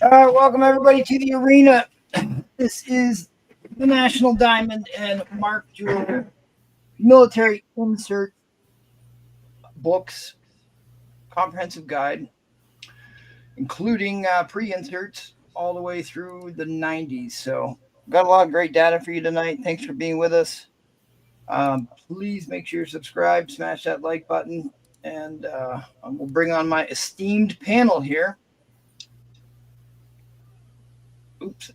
Welcome everybody to the arena. This is the National Diamond and Mark Jewelry Military Insert Books Comprehensive Guide, including pre-inserts all the way through the 90s. So, got a lot of great data for you tonight. Thanks for being with us. Please make sure you're subscribed, smash that like button, and we'll bring on my esteemed panel here. Oops.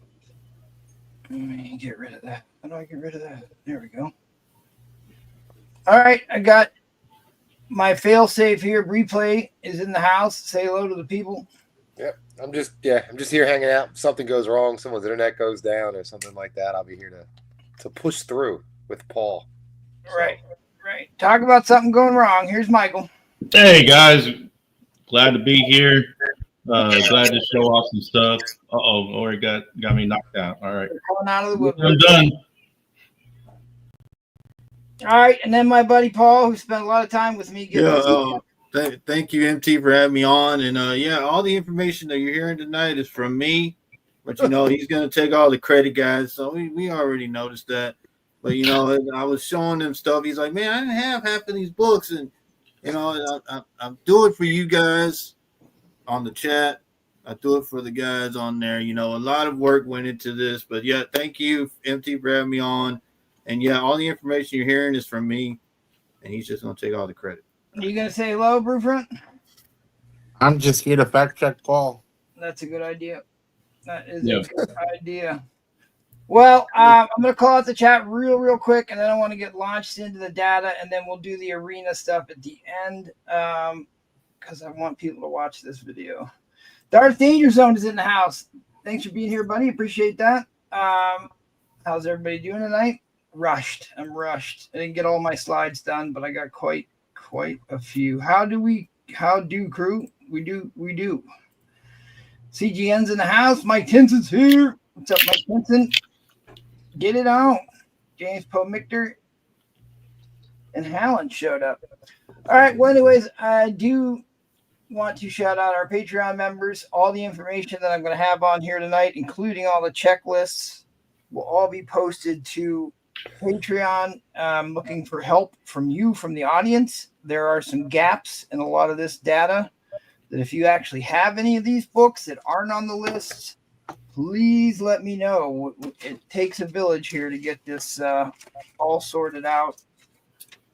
Let me get rid of that. How do I get rid of that? There we go. All right, I got my fail safe here. Replay is in the house. Say hello to the people. Yep. I'm just here hanging out. If something goes wrong, someone's internet goes down or something like that, I'll be here to push through with Paul. Right. Talk about something going wrong. Here's Michael. Hey guys, glad to be here. Glad to show off some stuff. Or it got me knocked out. All right. Coming out of the woodwork. I'm done. All right, and then my buddy Paul, who spent a lot of time with me. Thank you, MT, for having me on. And all the information that you're hearing tonight is from me. But he's going to take all the credit, guys. So we already noticed that. But I was showing him stuff. He's like, man, I didn't have half of these books, and I do it for you guys on the chat. I do it for the guys on there. A lot of work went into this. But yeah, thank you, MT, for having me on. And yeah, all the information you're hearing is from me, and he's just going to take all the credit. Are you going to say hello, Brewfront? I'm just here to fact check Paul. That's a good idea. That is a good idea. Well, I'm going to call out the chat real quick, and then I want to get launched into the data, and then we'll do the arena stuff at the end because I want people to watch this video. Darth Danger Zone is in the house. Thanks for being here, buddy. Appreciate that. How's everybody doing tonight? I'm rushed. I didn't get all my slides done, but I got quite a few. How do crew? We do. CGN's in the house. Mike Tinson's here. What's up, Mike Tinson? Get it on. James Poe Michter and Hallen showed up. All right. Well, anyways, I do want to shout out our Patreon members. All the information that I'm going to have on here tonight, including all the checklists, will all be posted to Patreon. I'm looking for help from you, from the audience. There are some gaps in a lot of this data that if you actually have any of these books that aren't on the list, please let me know. It takes a village here to get this all sorted out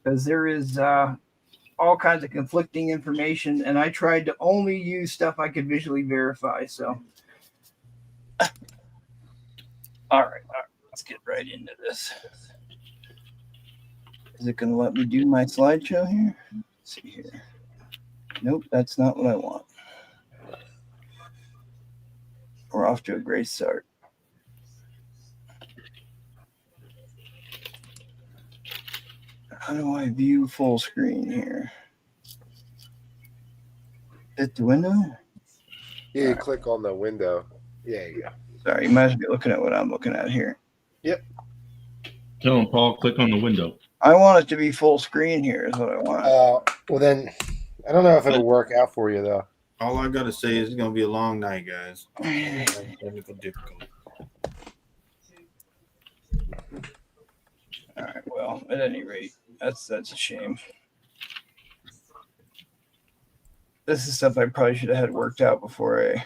because there is all kinds of conflicting information, and I tried to only use stuff I could visually verify. So, all right. Let's get right into this. Is it going to let me do my slideshow here? Let's see here. Nope, that's not what I want. We're off to a great start. How do I view full screen here? Hit the window? Yeah, you click on the window. Yeah, you go. Sorry, you might as well be looking at what I'm looking at here. Yep. Tell him, Paul, click on the window. I want it to be full screen here is what I want. Well, then, I don't know if it'll work out for you, though. All I got to say is it's going to be a long night, guys. Technical difficulty. All right, well, at any rate, that's a shame. This is stuff I probably should have had worked out before I...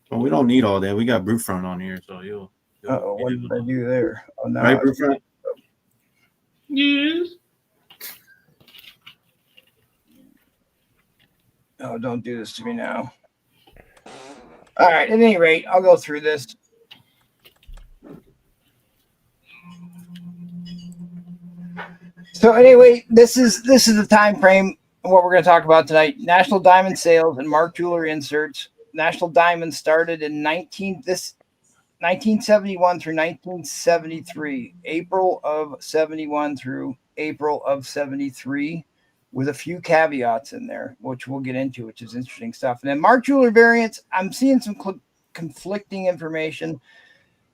Well, we don't need all that. We got Brewfront on here, so you'll Uh-oh, what did I do there? Oh, no. Right, Brewfront? Yes. Oh, don't do this to me now. All right, at any rate, I'll go through this. So anyway, this is the time frame of what we're going to talk about tonight. National Diamond sales and Mark Jewelry inserts. National Diamond started in 1971 through 1973, April of 71 through April of 73, with a few caveats in there, which we'll get into, which is interesting stuff. And then Mark Jewelry variants, I'm seeing some conflicting information.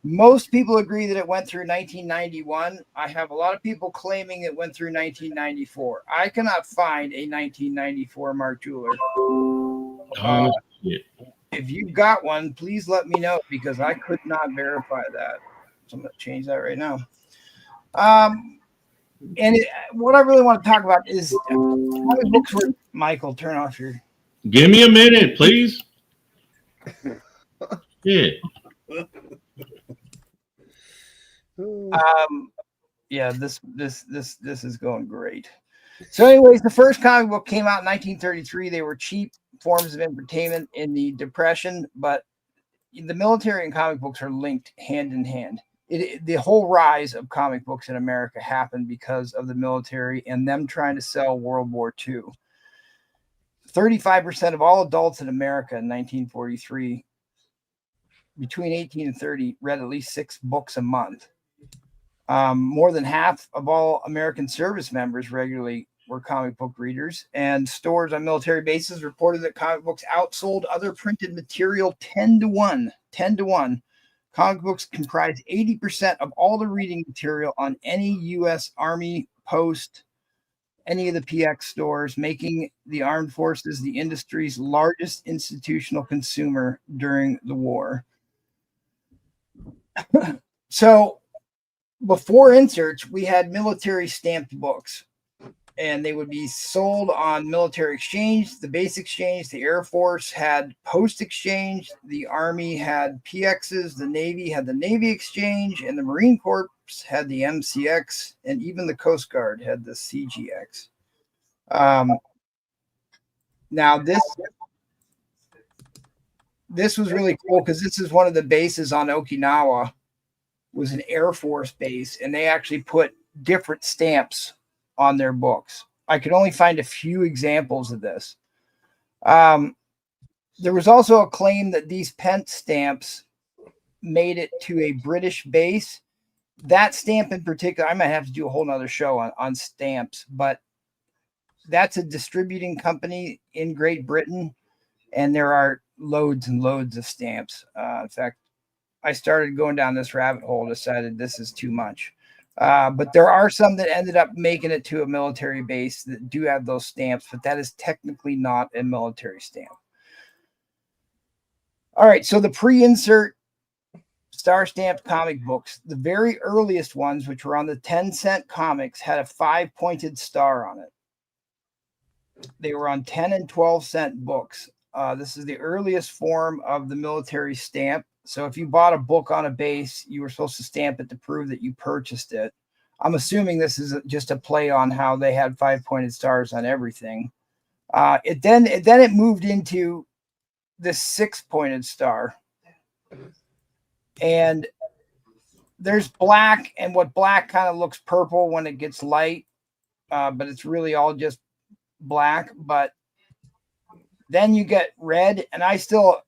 Most people agree that it went through 1991. I have a lot of people claiming it went through 1994. I cannot find a 1994 Mark Jeweler. Oh, shit. if you've got one, please let me know because I could not verify that. So I'm going to change that right now. What I really want to talk about is comic books were, Michael, turn off your. Give me a minute, please. Yeah. Yeah, this is going great. So, anyways, the first comic book came out in 1933. They were cheap forms of entertainment in the Depression, but the military and comic books are linked hand in hand. The whole rise of comic books in America happened because of the military and them trying to sell World War II. 35% of all adults in America in 1943, between 18 and 30, read at least 6 books a month. More than half of all American service members regularly were comic book readers, and stores on military bases reported that comic books outsold other printed material 10 to 1. 10 to 1. Comic books comprise 80% of all the reading material on any U.S. Army post, any of the PX stores, making the armed forces the industry's largest institutional consumer during the war. So before inserts, we had military stamped books, and they would be sold on military exchange, the base exchange. The Air Force had post exchange, the Army had PXs, the Navy had the Navy exchange, and the Marine Corps had the MCX, and even the Coast Guard had the CGX. Now this was really cool because this is one of the bases on Okinawa, was an Air Force base, and they actually put different stamps on their books. I could only find a few examples of this. There was also a claim that these Pence stamps made it to a British base. That stamp in particular, I might have to do a whole nother show on stamps, but that's a distributing company in Great Britain, and there are loads and loads of stamps. In fact, I started going down this rabbit hole, decided this is too much. But there are some that ended up making it to a military base that do have those stamps, but that is technically not a military stamp. All right, so the pre-insert star stamped comic books, the very earliest ones, which were on the 10-cent comics, had a 5-pointed star on it. They were on 10 and 12-cent books. This is the earliest form of the military stamp. So if you bought a book on a base, you were supposed to stamp it to prove that you purchased it. I'm assuming this is just a play on how they had 5-pointed stars on everything. It moved into this 6-pointed star. And there's black, and what black kind of looks purple when it gets light, but it's really all just black. But then you get red, and I still,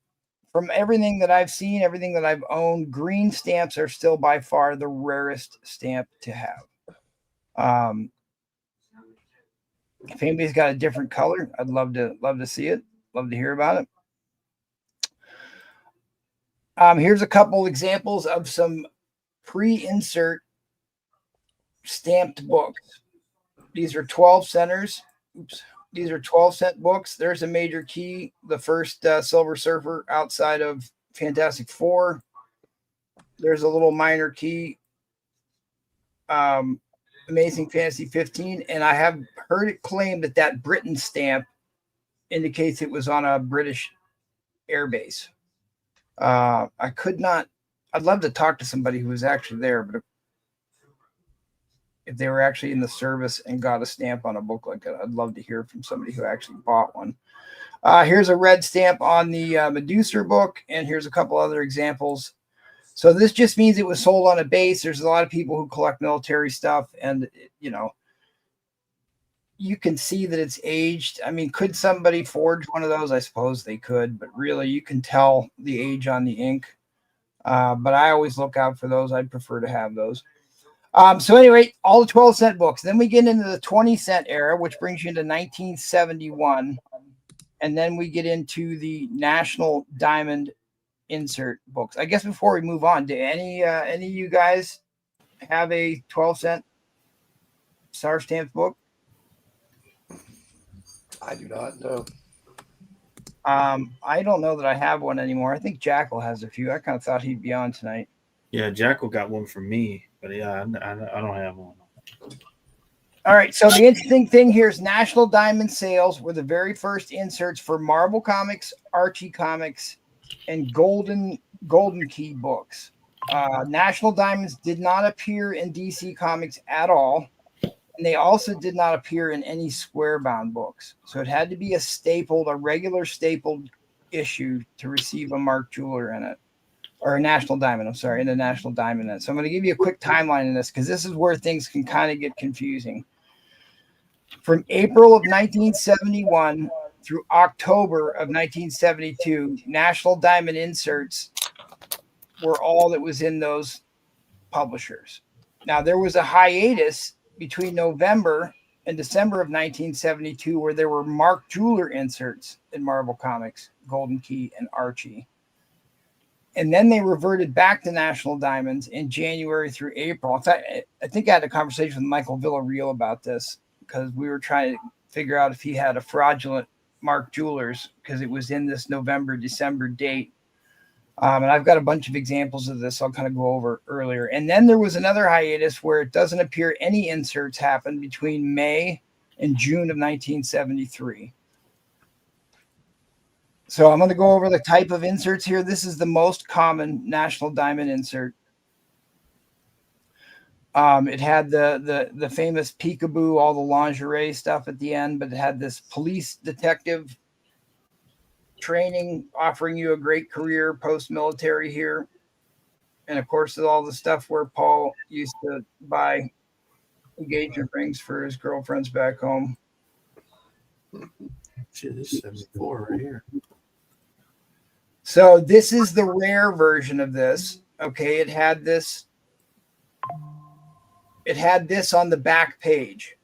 from everything that I've seen, everything that I've owned, green stamps are still by far the rarest stamp to have. If anybody's got a different color, I'd love to see it. Love to hear about it. Here's a couple examples of some pre-insert stamped books. These are 12 centers. Oops. These are 12-cent books. There's a Major Key, the first Silver Surfer outside of Fantastic Four. There's a little Minor Key, Amazing Fantasy 15. And I have heard it claimed that Britain stamp indicates it was on a British air base. I'd love to talk to somebody who was actually there, but if they were actually in the service and got a stamp on a book like that, I'd love to hear from somebody who actually bought one. Here's a red stamp on the Medusa book, and here's a couple other examples. So this just means it was sold on a base. There's a lot of people who collect military stuff, and you can see that it's aged. I mean, could somebody forge one of those? I suppose they could, but really you can tell the age on the ink. But I always look out for those. I'd prefer to have those. So anyway, all the 12-cent books. Then we get into the 20-cent era, which brings you into 1971. And then we get into the National Diamond insert books. I guess before we move on, do any of you guys have a 12-cent star stamped book? I do not know. I don't know that I have one anymore. I think Jackal has a few. I kind of thought he'd be on tonight. Yeah, Jackal got one from me, but yeah, I don't have one. All right. So the interesting thing here is National Diamond sales were the very first inserts for Marvel Comics, Archie Comics, and Golden Key books. National Diamonds did not appear in DC Comics at all, and they also did not appear in any square-bound books. So it had to be a regular stapled issue to receive a Mark Jeweler in it, or a National Diamond. I'm sorry, in a National Diamond in it. So I'm going to give you a quick timeline in this because this is where things can kind of get confusing. From April of 1971 through October of 1972, National Diamond inserts were all that was in those publishers. Now, there was a hiatus between November and December of 1972 where there were Mark Jeweler inserts in Marvel Comics, Golden Key, and Archie. And then they reverted back to National Diamonds in January through April. In fact, I think I had a conversation with Michael Villarreal about this because we were trying to figure out if he had a fraudulent Mark Jewelers because it was in this November-December date. And I've got a bunch of examples of this I'll kind of go over earlier. And then there was another hiatus where it doesn't appear any inserts happened between May and June of 1973. So I'm going to go over the type of inserts here. This is the most common National Diamond insert. It had the famous peekaboo, all the lingerie stuff at the end, but it had this police detective training, offering you a great career post-military here. And of course, all the stuff where Paul used to buy engagement rings for his girlfriends back home. Shit, this is 74 right here. So this is the rare version of this. Okay, it had this on the back page.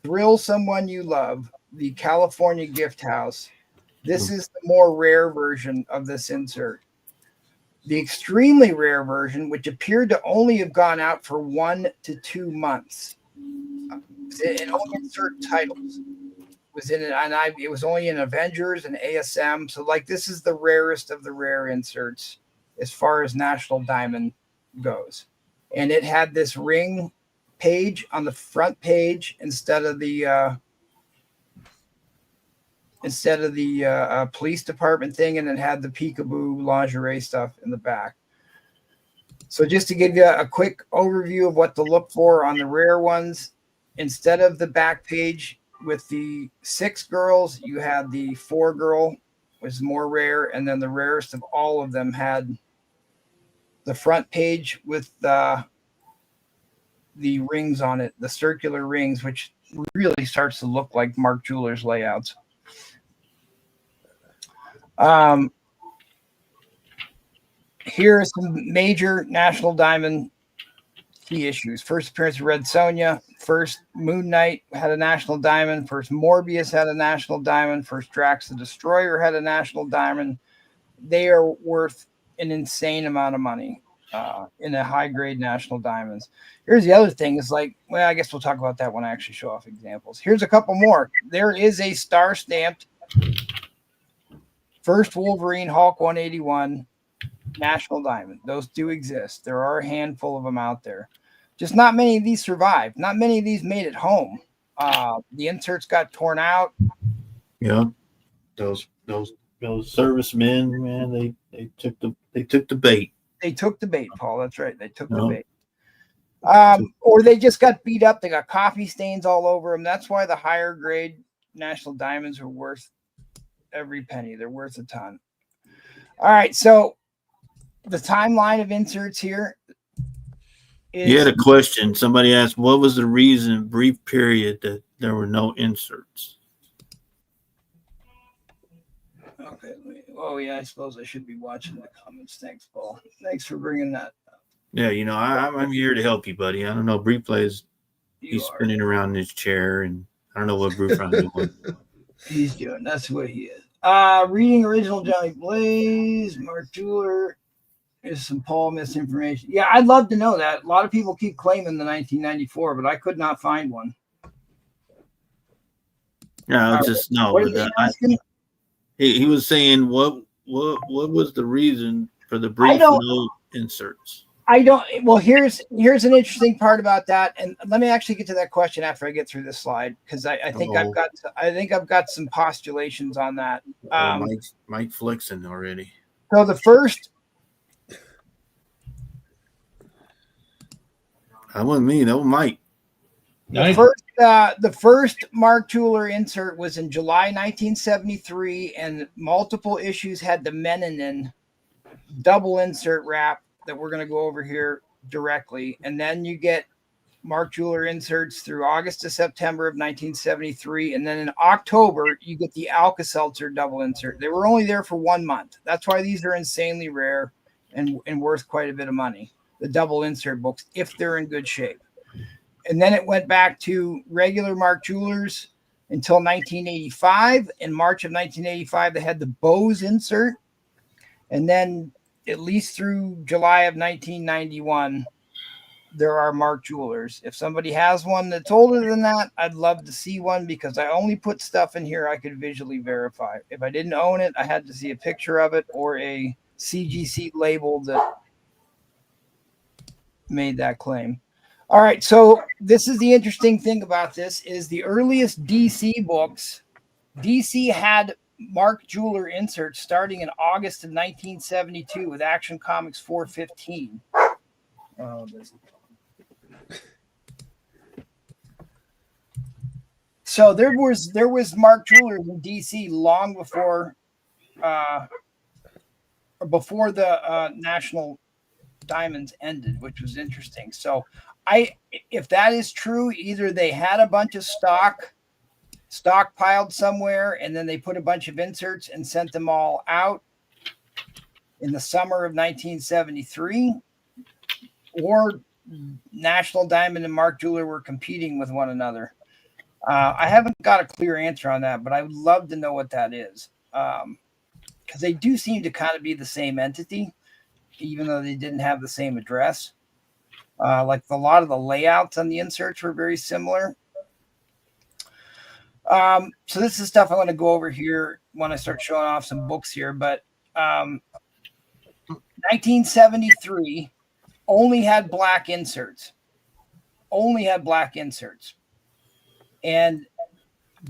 Thrill someone you love, the California Gift House. This is the more rare version of this insert. The extremely rare version, which appeared to only have gone out for 1 to 2 months. It only had certain titles. Was in it, and it was only in Avengers and ASM. So, like, this is the rarest of the rare inserts as far as National Diamond goes. And it had this ring page on the front page instead of the police department thing, and it had the peekaboo lingerie stuff in the back. So just to give you a quick overview of what to look for on the rare ones, instead of the back page with the 6 girls, you had the 4 girl, which is more rare, and then the rarest of all of them had the front page with the rings on it, the circular rings, which really starts to look like Mark Jewelers layouts. Here are some major National Diamond key issues. First appearance of Red Sonja. First Moon Knight had a National Diamond. First Morbius had a National Diamond. First Drax the Destroyer had a National Diamond. They are worth an insane amount of money in a high-grade National Diamonds. Here's the other thing. Is like, well, I guess we'll talk about that when I actually show off examples. Here's a couple more. There is a star-stamped First Wolverine Hulk 181 National Diamond. Those do exist. There are a handful of them out there. Just not many of these survived. Not many of these made it home. The inserts got torn out. Yeah, those servicemen, man, they took the bait. They took the bait, Paul. That's right. They took the bait. Or they just got beat up. They got coffee stains all over them. That's why the higher grade National Diamonds are worth every penny. They're worth a ton. All right, so the timeline of inserts here is... You had a question. Somebody asked, what was the reason, brief period, that there were no inserts? Okay. Oh, yeah, I suppose I should be watching the comments. Thanks, Paul. Thanks for bringing that up. Yeah, you know, I'm here to help you, buddy. I don't know. Brief plays, he's spinning around in his chair, and I don't know what Brief is doing. He's doing. That's what he is. Reading original Johnny Blaze, Mark Jeweler. There's some Paul misinformation. Yeah, I'd love to know that. A lot of people keep claiming the 1994, but I could not find one. Yeah, I'll just know. What are they asking? he was saying what was the reason for the brief no inserts? I don't. Well, here's an interesting part about that, and let me actually get to that question after I get through this slide because I think I've got some postulations on that. Mike flexing already. So the first. That wasn't me. That was Mike. The first Mark Jeweler insert was in July 1973, and multiple issues had the Menanin double insert wrap that we're going to go over here directly. And then you get Mark Jeweler inserts through August to September of 1973. And then in October, you get the Alka-Seltzer double insert. They were only there for 1 month. That's why these are insanely rare and worth quite a bit of money, the double insert books, if they're in good shape. And then it went back to regular Mark Jewelers until 1985. In March of 1985, they had the Bose insert. And then at least through July of 1991, there are Mark Jewelers. If somebody has one that's older than that, I'd love to see one because I only put stuff in here I could visually verify. If I didn't own it, I had to see a picture of it or a CGC label that made that claim. All right, so this is the interesting thing about this is the earliest DC books. DC had Mark Jeweler inserts starting in August of 1972 with Action Comics 415. So there was Mark Jeweler in DC long before the National Diamonds ended, which was interesting. So if that is true, either they had a bunch of stockpiled somewhere, and then they put a bunch of inserts and sent them all out in the summer of 1973, or National Diamond and Mark Jeweler were competing with one another. I haven't got a clear answer on that, but I would love to know what that is, because they do seem to kind of be the same entity, even though they didn't have the same address. Like a lot of the layouts on the inserts were very similar. So this is stuff I'm going to go over here when I start showing off some books here. But 1973 only had black inserts. And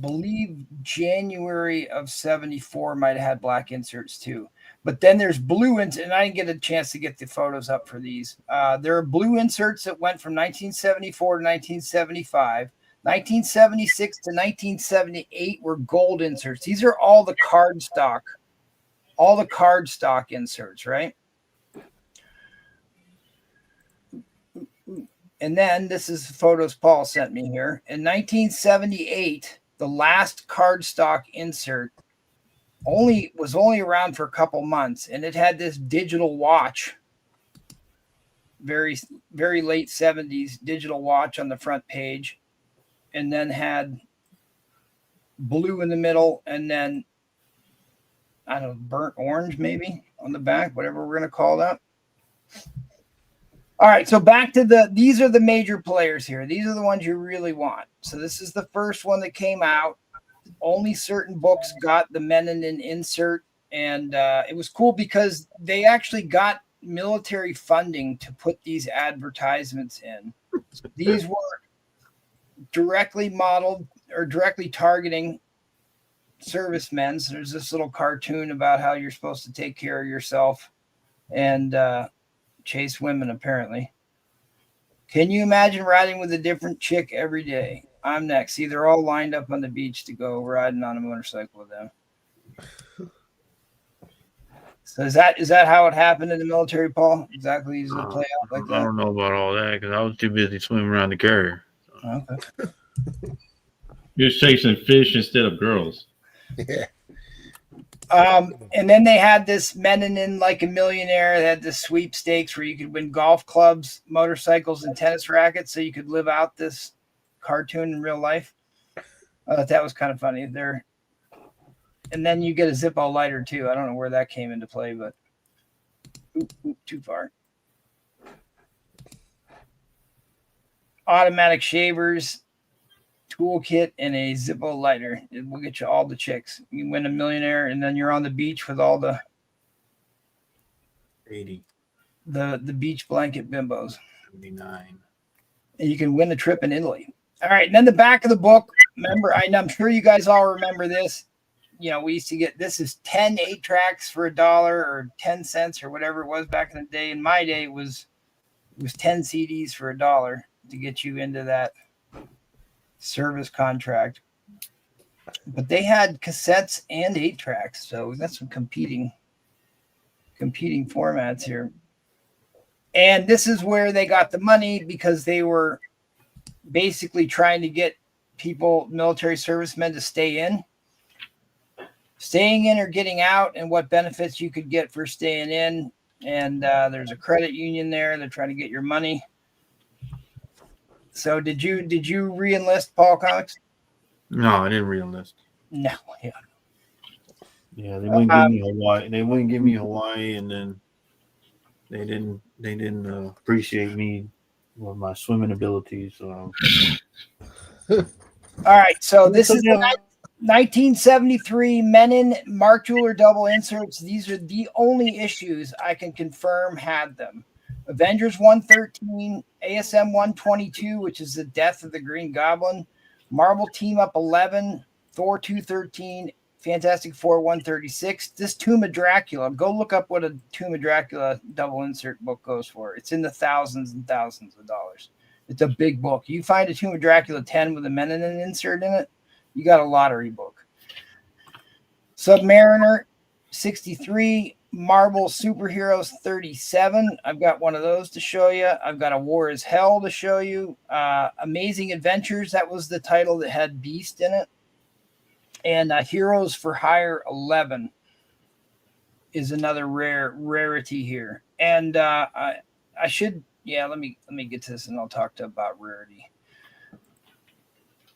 believe January of 74 might have had black inserts too. But then there's blue inserts, and I didn't get a chance to get the photos up for these. There are blue inserts that went from 1974 to 1975. 1976 to 1978 were gold inserts. These are all the cardstock inserts, right? And then this is photos Paul sent me here. In 1978, the last cardstock insert was only around for a couple months, and it had this digital watch, very, very late 70s digital watch on the front page, and then had blue in the middle, and then I don't know, burnt orange maybe on the back, whatever we're going to call that. All right, so back to these are the major players here. These are the ones you really want. So this is the first one that came out. Only certain books got the Menanin insert, and it was cool because they actually got military funding to put these advertisements in. So these were directly modeled or directly targeting servicemen. So there's this little cartoon about how you're supposed to take care of yourself and chase women, apparently. Can you imagine riding with a different chick every day? I'm next. See, they're all lined up on the beach to go riding on a motorcycle with them. So is that how it happened in the military, Paul? Exactly, easy to play out like that. I don't know about all that because I was too busy swimming around the carrier. Okay. You're chasing fish instead of girls. Yeah. And then they had this Menanin Like a Millionaire. They had this sweepstakes where you could win golf clubs, motorcycles, and tennis rackets, so you could live out this cartoon in real life. I thought that was kind of funny there. And then you get a Zippo lighter too. I don't know where that came into play, but too far. Automatic shavers. toolkit, and a Zippo lighter. It will get you all the chicks. You win a millionaire, and then you're on the beach with all the 80, the beach blanket bimbos. 79. And you can win a trip in Italy. All right, and then the back of the book. Remember, I'm sure you guys all remember this. You know, we used to get this is 10 8-tracks for $1 or 10 cents or whatever it was back in the day. In my day, it was 10 CDs for $1 to get you into that service contract. But they had cassettes and 8-tracks, so we got some competing formats here. And this is where they got the money because they were basically trying to get people, military servicemen, to stay in. Staying in or getting out, and what benefits you could get for staying in. And there's a credit union there. They're trying to get your money. So did you re-enlist, Paul Comics? No, I didn't re-enlist. No. Yeah. Yeah, they wouldn't give me Hawaii. They wouldn't give me Hawaii, and then they didn't appreciate me with my swimming abilities. So. All right. So this is the 1973 Menon Mark Jeweler double inserts. These are the only issues I can confirm had them. Avengers 113, ASM 122, which is the death of the Green Goblin, Marvel Team Up 11, Thor 213, Fantastic Four 136. This Tomb of Dracula. Go look up what a Tomb of Dracula double insert book goes for. It's in the thousands and thousands of dollars. It's a big book. You find a Tomb of Dracula 10 with a Menon insert in it, you got a lottery book. Submariner 63, Marvel Superheroes 37. I've got one of those to show you. I've got a War is Hell to show you. Amazing Adventures, that was the title that had Beast in it. And Heroes for Hire 11 is another rarity here. And I should, let me get to this and I'll talk about Rarity.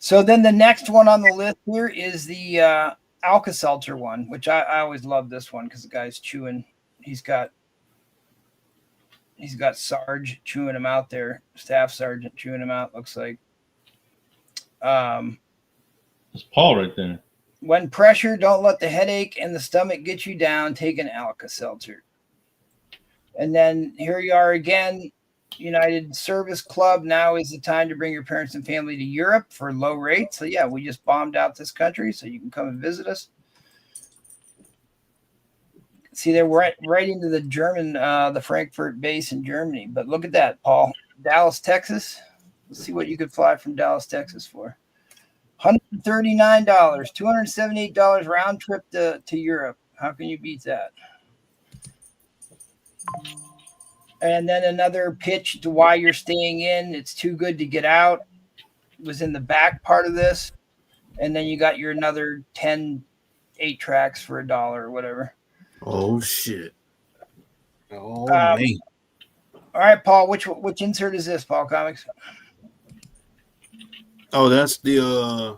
So then the next one on the list here is the Alka-Seltzer one, which I always love this one because the guy's chewing. He's got Sarge chewing him out there, Staff Sergeant chewing him out, looks like. It's Paul right there. When pressure, don't let the headache and the stomach get you down. Take an Alka-Seltzer. And then here you are again. United Service Club. Now is the time to bring your parents and family to Europe for low rates. So yeah, we just bombed out this country, so you can come and visit us. See, they're right into the German, the Frankfurt base in Germany. But look at that, Paul. Dallas, Texas. Let's see what you could fly from Dallas, Texas for. $139, $278 round trip to Europe. How can you beat that? And then another pitch to why you're staying in. It's too good to get out. It was in the back part of this. And then you got your another 10 8-tracks for $1 or whatever. Oh, shit. Oh, man. All right, Paul, which insert is this, Paul Comics? Oh, that's the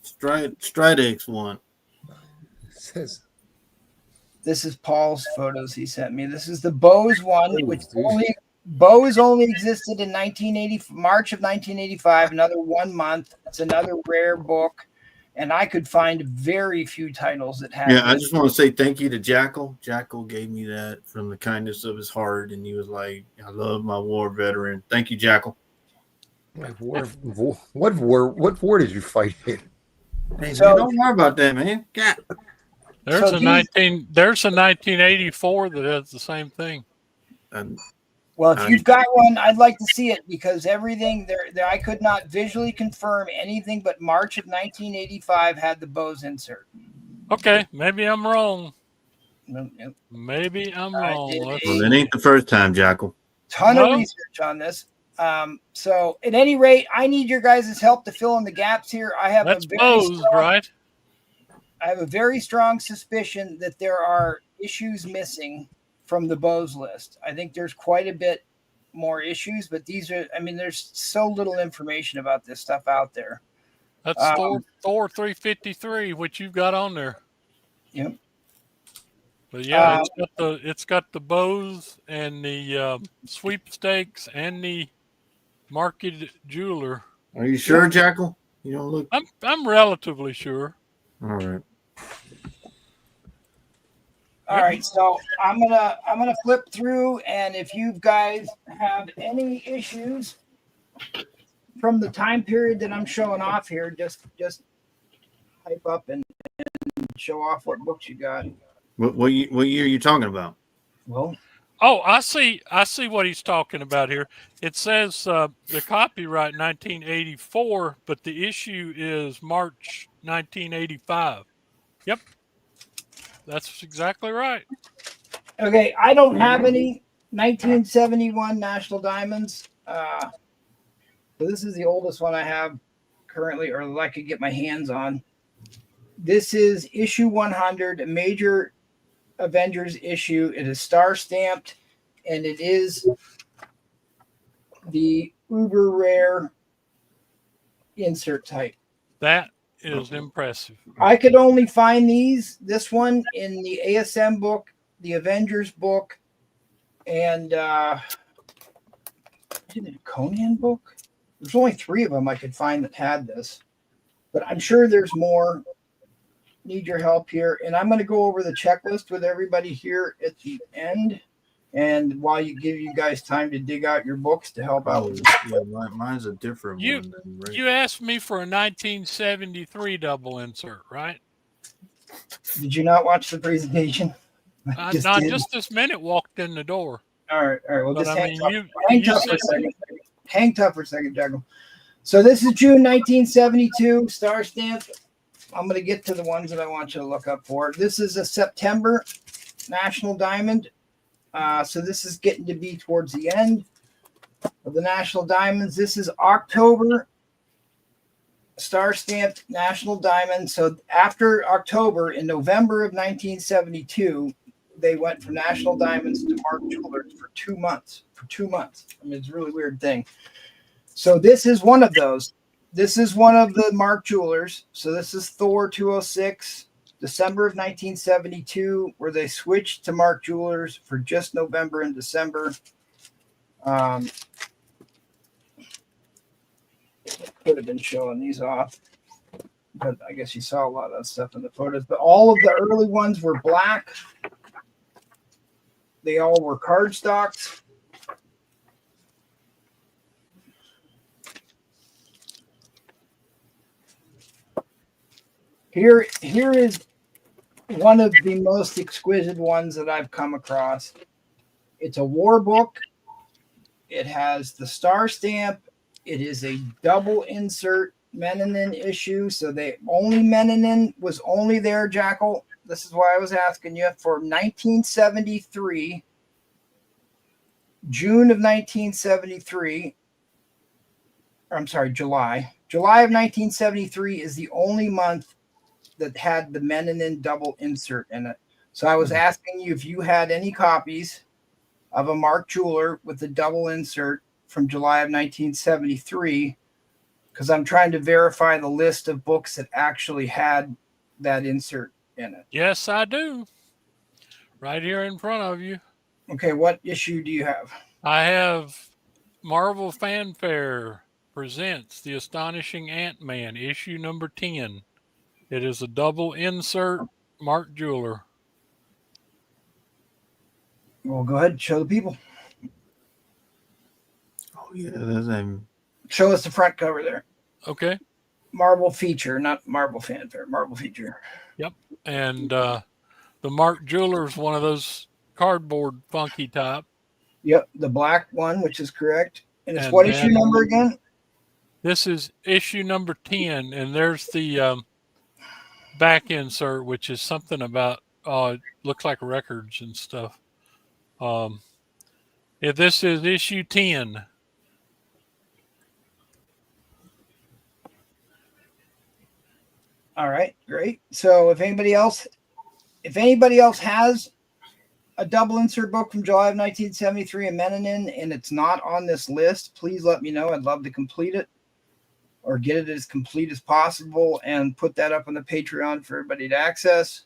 Stridex one. This is Paul's photos he sent me. This is the Bose one, which Bose only existed in March of 1985, another 1 month. It's another rare book, and I could find very few titles that have. Yeah, I just want to say thank you to Jackal. Jackal gave me that from the kindness of his heart, and he was like, "I love my war veteran." Thank you, Jackal. What war did you fight in? Hey, so, don't worry about that, man. God. There's a 1984 that has the same thing. Well, if you've got one, I'd like to see it because everything there I could not visually confirm anything but March of 1985 had the Bose insert. Okay, maybe I'm wrong. Maybe I'm wrong. Well, it ain't the first time, Jackal. Ton of research on this. So at any rate, I need your guys' help to fill in the gaps here. That's Bose, right? I have a very strong suspicion that there are issues missing from the Bose list. I think there's quite a bit more issues, but there's so little information about this stuff out there. That's Thor 353, which you've got on there. Yep. But yeah, it's got the Bose and the sweepstakes and the market jeweler. Are you sure, Jackal? You don't look. I'm relatively sure. All right. All right, so I'm gonna flip through, and if you guys have any issues from the time period that I'm showing off here, just type up and show off what books you got. What year are you talking about? Well, Oh, I see what he's talking about here. It says the copyright 1984, but the issue is March 1985. Yep, that's exactly right. okay, I don't have any 1971 National Diamonds. So this is the oldest one I have currently, or that I could get my hands on. This is issue 100, a major Avengers issue. It is star stamped, and it is the uber rare insert type. That is impressive. I could only find this one in the ASM book, the Avengers book, and the Conan book. There's only 3 of them I could find that had this, but I'm sure there's more. Need your help here, and I'm going to go over the checklist with everybody here at the end, and while you give you guys time to dig out your books to help out. Yeah, mine's a different one. You asked me for a 1973 double insert, right? Did you not watch the presentation? Just this minute walked in the door. All right. Well, But just I hang mean, tough for a second. Hang tough for a second, Jackal. So this is June 1972, star stamp. I'm going to get to the ones that I want you to look up for. This is a September National Diamond. So this is getting to be towards the end of the National Diamonds. This is October star stamped National Diamond. So after October, in November of 1972, they went from National Diamonds to Mark Jewelers for 2 months. I mean, it's a really weird thing. So this is one of those. This is one of the Mark Jewelers. So this is Thor 206, December of 1972, where they switched to Mark Jewelers for just November and December. Could have been showing these off, but I guess you saw a lot of that stuff in the photos. But all of the early ones were black. They all were cardstocks. Here is one of the most exquisite ones that I've come across. It's a war book. It has the star stamp. It is a double insert Menanin issue. So Menanin was only there, Jackal. This is why I was asking you for 1973, June of 1973. I'm sorry, July. July of 1973 is the only month that had the Menanin double insert in it. So I was asking you if you had any copies of a Mark Jeweler with the double insert from July of 1973, because I'm trying to verify the list of books that actually had that insert in it. Yes, I do. Right here in front of you. Okay, what issue do you have? I have Marvel Fanfare presents The Astonishing Ant-Man, issue number 10. It is a double insert Mark Jeweler. Well, go ahead and show the people. Oh yeah, that's Show us the front cover there. Okay. Marvel feature, not Marvel Fanfare. Marvel feature. Yep. And the Mark Jeweler is one of those cardboard funky type. Yep, the black one, which is correct. And it's what issue number again? This is issue number 10, and there's the back insert, which is something about it looks like records and stuff. If this is issue 10. All right, great. So if anybody else has a double insert book from July of 1973 in Menanin and it's not on this list, please let me know. I'd love to complete it or get it as complete as possible and put that up on the Patreon for everybody to access.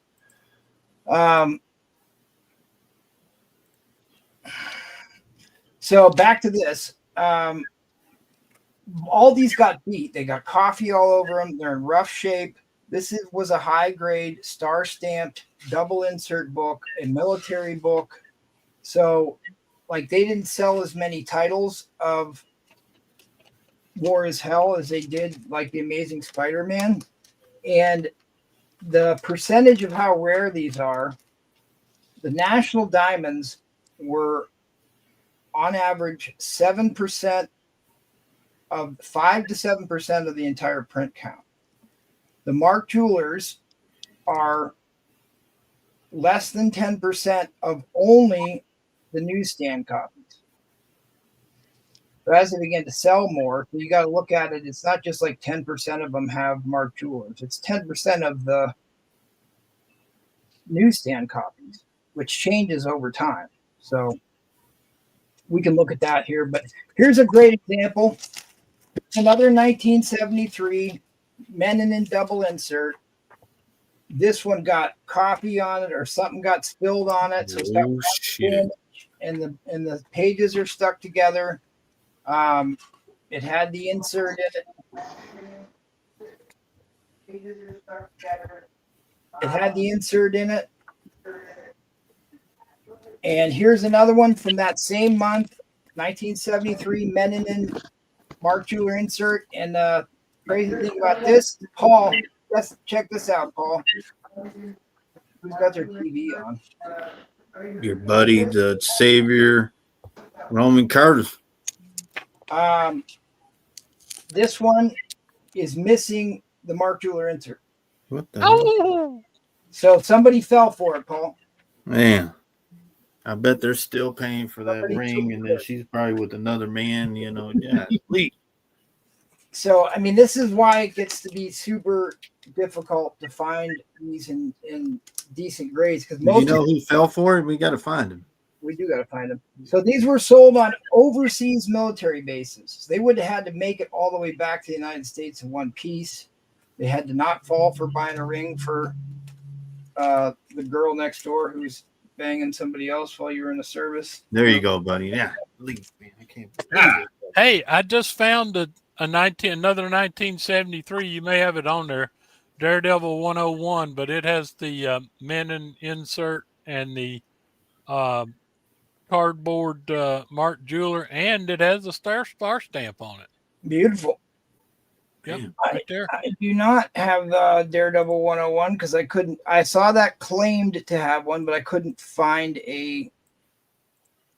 So back to this. all these got beat. They got coffee all over them. They're in rough shape. Was a high grade, star stamped, double insert book, a military book. So, like, they didn't sell as many titles of War is Hell as they did, like, The Amazing Spider Man. And the percentage of how rare these are, the National Diamonds were on average 7% of 5 to 7% of the entire print count. The Mark Jewelers are less than 10% of only the newsstand copies. So as they begin to sell more, you got to look at it. It's not just like 10% of them have Mark Jewelers. It's 10% of the newsstand copies, which changes over time. So we can look at that here. But here's a great example. Another 1973 Menon double insert. This one got coffee on it, or something got spilled on it, so it's got shit. and the pages are stuck together. It had the insert in it. It had the insert in it. And here's another one from that same month, 1973 Menon Mark Jeweler insert. And the crazy thing about this, Paul, let's check this out, Paul. Who's got their TV on? Your buddy, the Savior, Roman Curtis. This one is missing the Mark Jeweler insert. What the hell? So somebody fell for it, Paul. Man, I bet they're still paying for that ring, and then she's probably with another man, you know. Yeah, sweet. So, I mean, this is why it gets to be super difficult to find these in decent grades. Because most, you know who fell for it? We got to find him. We do got to find them. So these were sold on overseas military bases. They would have had to make it all the way back to the United States in one piece. They had to not fall for buying a ring for the girl next door who's banging somebody else while you were in the service. There you go, buddy. Yeah. Leave, man. I can't. Hey, I just found another 1973. You may have it on there, Daredevil 101, but it has the Menon insert and the cardboard Mark Jeweler, and it has a star stamp on it. Beautiful. Yep, right there. I do not have Daredevil 101 because I couldn't. I saw that claimed to have one, but I couldn't find a.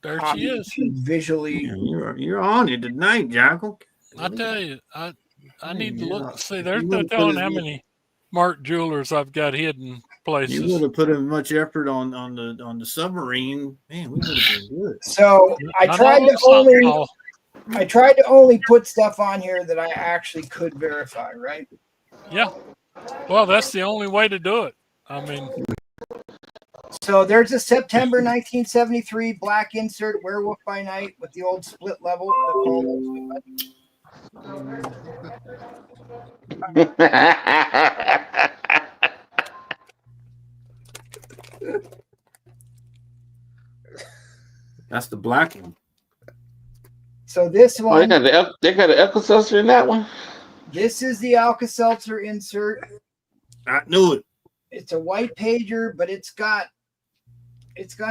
There she is. Visually, yeah, you're on it tonight, Jackal. I tell you, I need to look. See, there's no telling how many Mark Jewelers I've got hidden places. You would have put in much effort on the submarine. Man, we would have been good. So I tried to only put stuff on here that I actually could verify, right? Yeah. Well, that's the only way to do it. I mean, so there's a September 1973 black insert Werewolf by Night with the old split level. That's the black one. So this one, they got the Alka-Seltzer in that one. This is the Alka-Seltzer insert. I knew it. It's a white pager, but it's got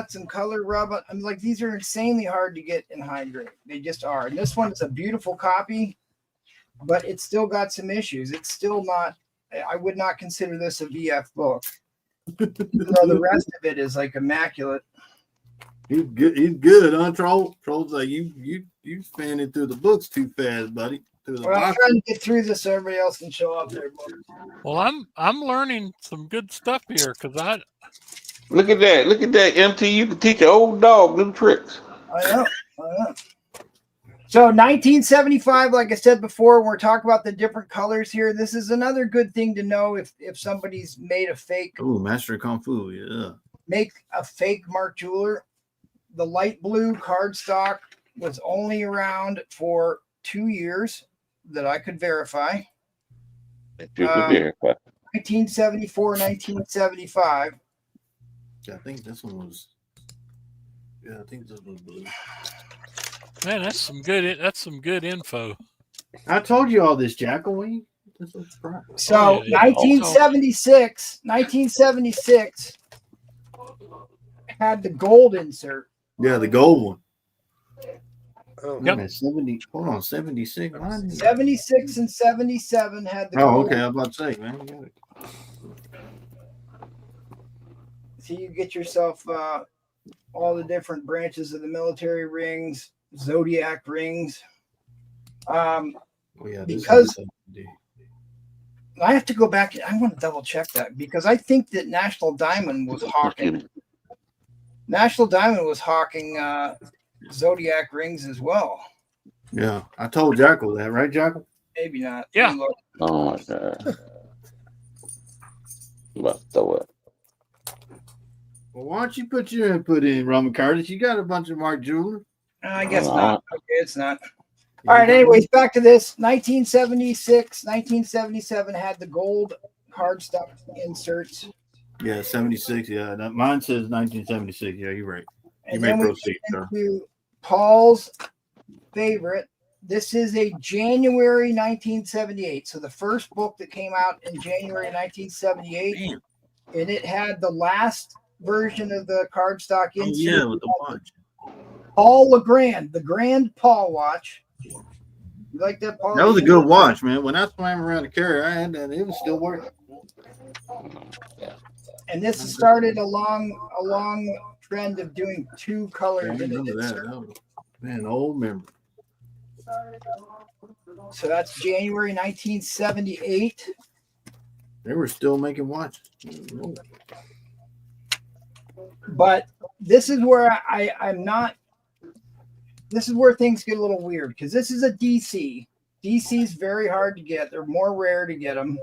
some color rub. I'm like, these are insanely hard to get in high grade. They just are. And this one is a beautiful copy, but it's still got some issues. It's still not. I would not consider this a VF book. So the rest of it is like immaculate. He's good. He's good, huh, Troll? Troll's like you fanning through the books too fast, buddy. I'm trying to get through this so everybody else can show up there. well, I'm learning some good stuff here because I look at that, MT. You can teach an old dog new tricks. I know. So 1975, like I said before, we're talking about the different colors here. This is another good thing to know if somebody's made a fake. Oh, Master of Kung Fu, yeah. Make a fake Mark Jeweler. The light blue cardstock was only around for 2 years that I could verify. 1974, 1975. Yeah, I think this one was. Yeah, I think this was blue. Man, that's some good info. I told you all this, Jackal. So 1976 had the gold insert. Yeah, the gold one. Oh, Yep. 76. 76 and 77 had the Oh, gold. okay. I was about to say, man. You got it. So you get yourself all the different branches of the military rings, zodiac rings. Oh, yeah, Because I have to go back. I want to double check that because I think that National Diamond was hawking. National Diamond was hawking zodiac rings as well. Yeah, I told Jackal that, right, Jackal? Maybe not. Yeah. Oh my God. I'm about to throw it. Well, why don't you put your input in, Roman Curtis? You got a bunch of Mark Jeweler. I guess not. Okay, it's not. All right. Anyways, back to this. 1976, 1977 had the gold cardstock inserts. Yeah, 76. Yeah, mine says 1976. Yeah, you're right. And then we proceed, get into Paul's favorite. This is a January 1978. So the first book that came out in January 1978. Damn. And it had the last version of the cardstock insert. Oh, yeah, with the watch. Paul LeGrand, the Grand Paul watch. You like that, Paul? That was a good watch, man. When I swam around the carrier, I had that. It was still working. And this started a long trend of doing two colors in it. Man, old memory. So that's January 1978. They were still making watches. But this is where I'm not. This is where things get a little weird because this is a DC. DC is very hard to get. They're more rare to get them.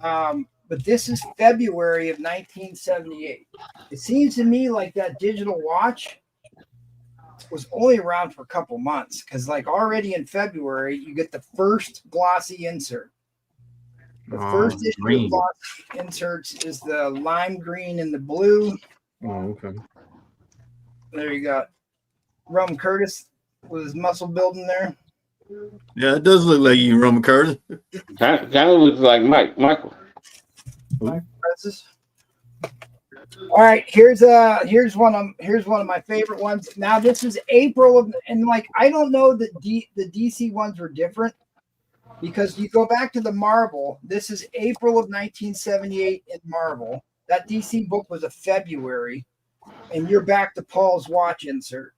But this is February of 1978. It seems to me like that digital watch was only around for a couple months because, like, already in February, you get the first glossy insert. The first issue of glossy inserts is the lime green and the blue. Oh, okay. There you go. Rum Curtis with his muscle building there. Yeah, it does look like you, Roman Curtis. Kind of looks like Michael. All right, here's one of my favorite ones. Now this is April of, and like I don't know that the DC ones were different because you go back to the Marvel. This is April of 1978 in Marvel. That DC book was a February, and you're back to Paul's watch insert.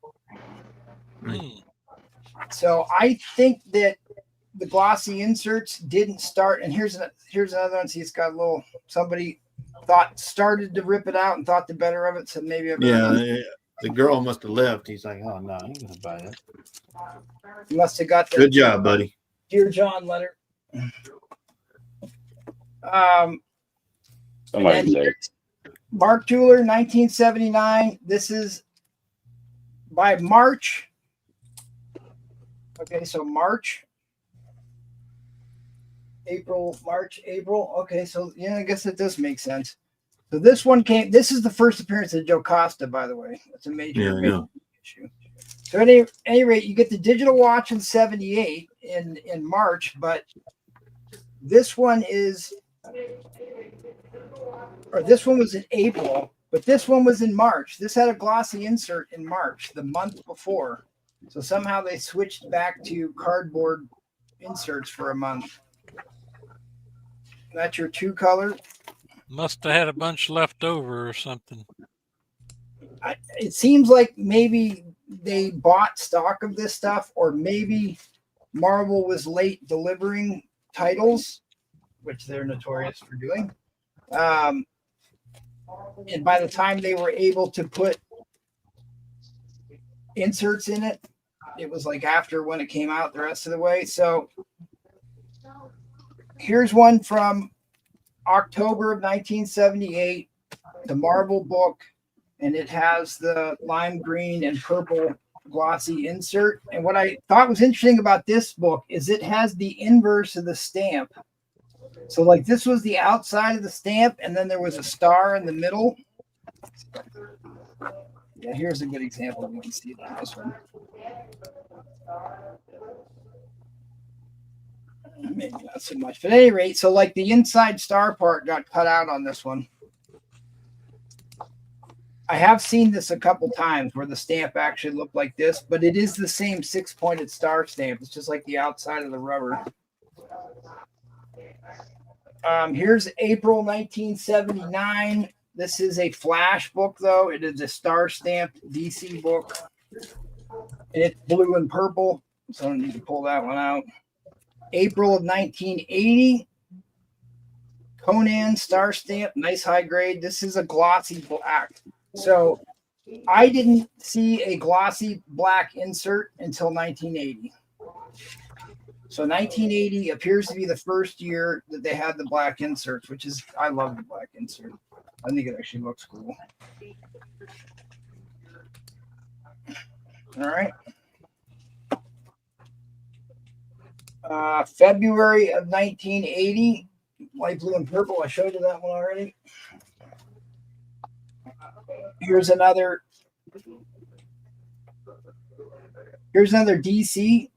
So I think that the glossy inserts didn't start. And here's another one. See, it's got a little somebody started to rip it out and thought the better of it. So maybe the girl must have left. He's like, oh no, I ain't gonna buy that. He must have got the good job, buddy. Dear John letter. Mark Jeweler, 1979. This is by March. Okay, so March, April, March, April. Okay, so yeah, I guess it does make sense. So this one this is the first appearance of Joe Costa, by the way. That's a major issue. So at any rate, you get the digital watch in 78 in March, but this one was in April, but this one was in March. This had a glossy insert in March, the month before. So somehow they switched back to cardboard inserts for a month. That's your two color. Must have had a bunch left over or something. It seems like maybe they bought stock of this stuff, or maybe Marvel was late delivering titles, which they're notorious for doing. And by the time they were able to put inserts in it, it was like after when it came out the rest of the way. So here's one from October of 1978, the Marvel book, and it has the lime green and purple glossy insert. And what I thought was interesting about this book is it has the inverse of the stamp. So like this was the outside of the stamp, and then there was a star in the middle. Yeah, here's a good example. You can see it on this one. Maybe not so much, but at any rate, so like the inside star part got cut out on this one. I have seen this a couple times where the stamp actually looked like this, but it is the same 6-pointed star stamp. It's just like the outside of the rubber. Here's April 1979. This is a flash book, though. It is a star stamped DC book. And it's blue and purple, so I don't need to pull that one out. April of 1980. Conan star stamp, nice high grade. This is a glossy black. So I didn't see a glossy black insert until 1980. So 1980 appears to be the first year that they had the black inserts, which is, I love the black insert. I think it actually looks cool. All right. February of 1980, light blue and purple. I showed you that one already. Here's another DC,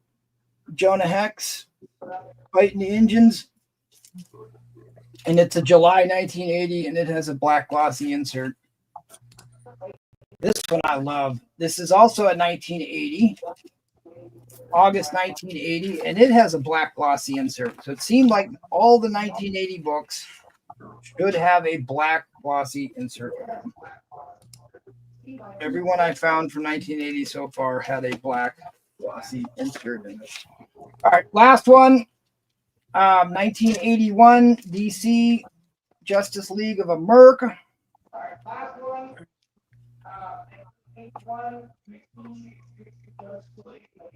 Jonah Hex, fighting the engines. And it's a July 1980, and it has a black glossy insert. This one I love. This is also a 1980, August 1980, and it has a black glossy insert. So it seemed like all the 1980 books should have a black glossy insert. Everyone I found from 1980 so far had a black glossy insert in it. All right, last one. 1981 DC Justice League of America.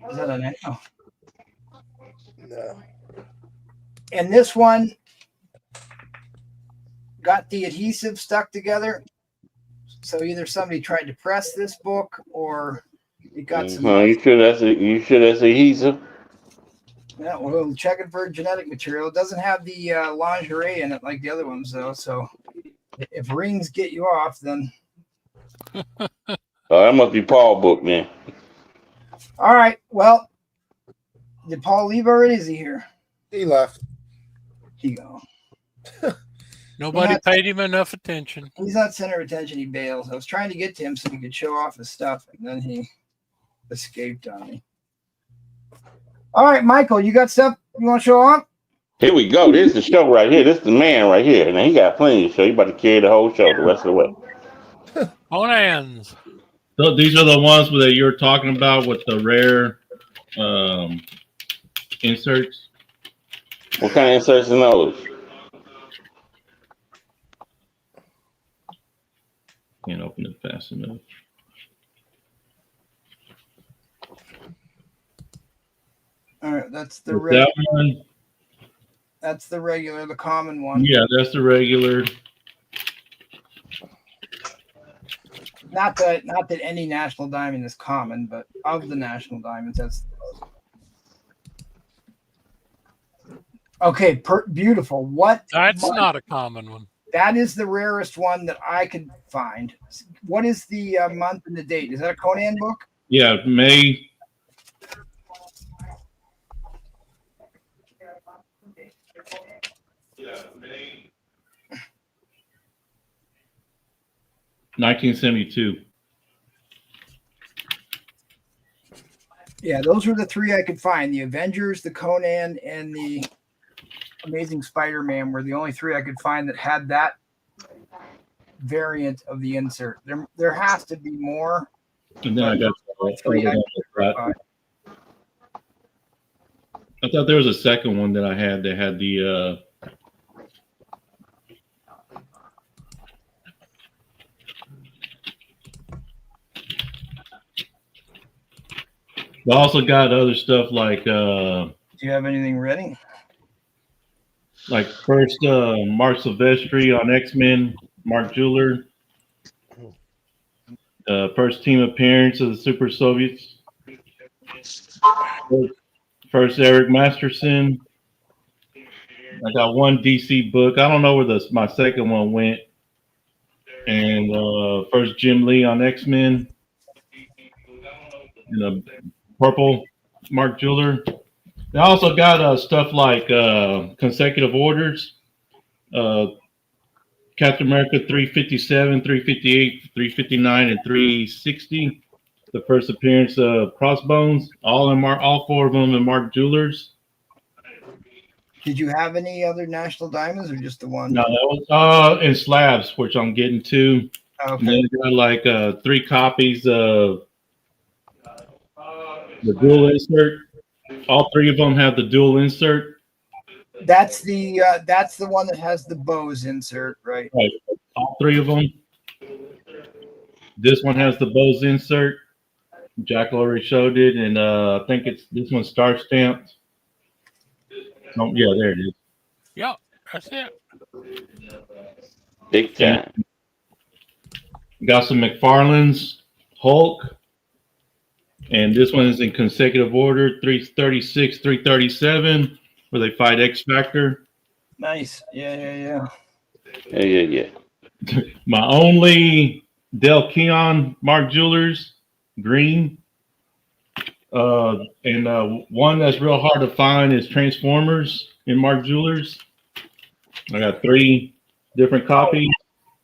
Is that an echo? No. And this one got the adhesive stuck together. So either somebody tried to press this book or it got some. You sure that's adhesive? Yeah, well, checking for genetic material. It doesn't have the lingerie in it like the other ones, though. So if rings get you off, then. That must be Paul book then. All right. Well, did Paul leave already? Is he here? He left. He go. Nobody paid him enough attention. He's not center of attention. He bails. I was trying to get to him so he could show off his stuff, and then he escaped on me. All right, Michael, you got stuff you want to show off? Here we go. This is the show right here. This is the man right here. Now he got plenty to show. He about to carry the whole show the rest of the way. Conans. So these are the ones that you're talking about with the rare inserts. What kind of inserts in those? Can't open it fast enough. All right, that's the That one. That's the regular, the common one. Yeah, that's the regular. Not that any national diamond is common, but of the national diamonds, that's okay. Beautiful. That's not a common one. That is the rarest one that I could find. What is the month and the date? Is that a Conan book? Yeah, May. May 1972. Yeah, those were the three I could find. The Avengers, the Conan, and the Amazing Spider-Man were the only three I could find that had that variant of the insert. There has to be more. And then I got I thought there was a second one that I had that had the I also got other stuff like do you have anything ready? Like first Mark Silvestri on X-Men, Mark Jeweler. First team appearance of the Super Soviets. First Eric Masterson. I got one DC book. I don't know where my second one went. And first Jim Lee on X-Men. And a purple Mark Jeweler. They also got stuff like consecutive orders. Captain America 357, 358, 359, and 360. The first appearance of Crossbones. All four of them in Mark Jewelers. Did you have any other National Diamonds or just the one? No, that was in slabs, which I'm getting to. Okay. And then got like 3 copies of the dual insert. All 3 of them have the dual insert. That's the one that has the Bose insert, right? Right. All 3 of them. This one has the Bose insert. Jack already showed it, and I think this one's star stamped. Oh, yeah, there it is. Yeah, that's it. Big time. Got some McFarlane's Hulk, and this one is in consecutive order: 336, 337, where they fight X Factor. Nice. Yeah. Yeah. My only Del Keon Mark Jewelers green. And one that's real hard to find is Transformers in Mark Jewelers. I got 3 different copies.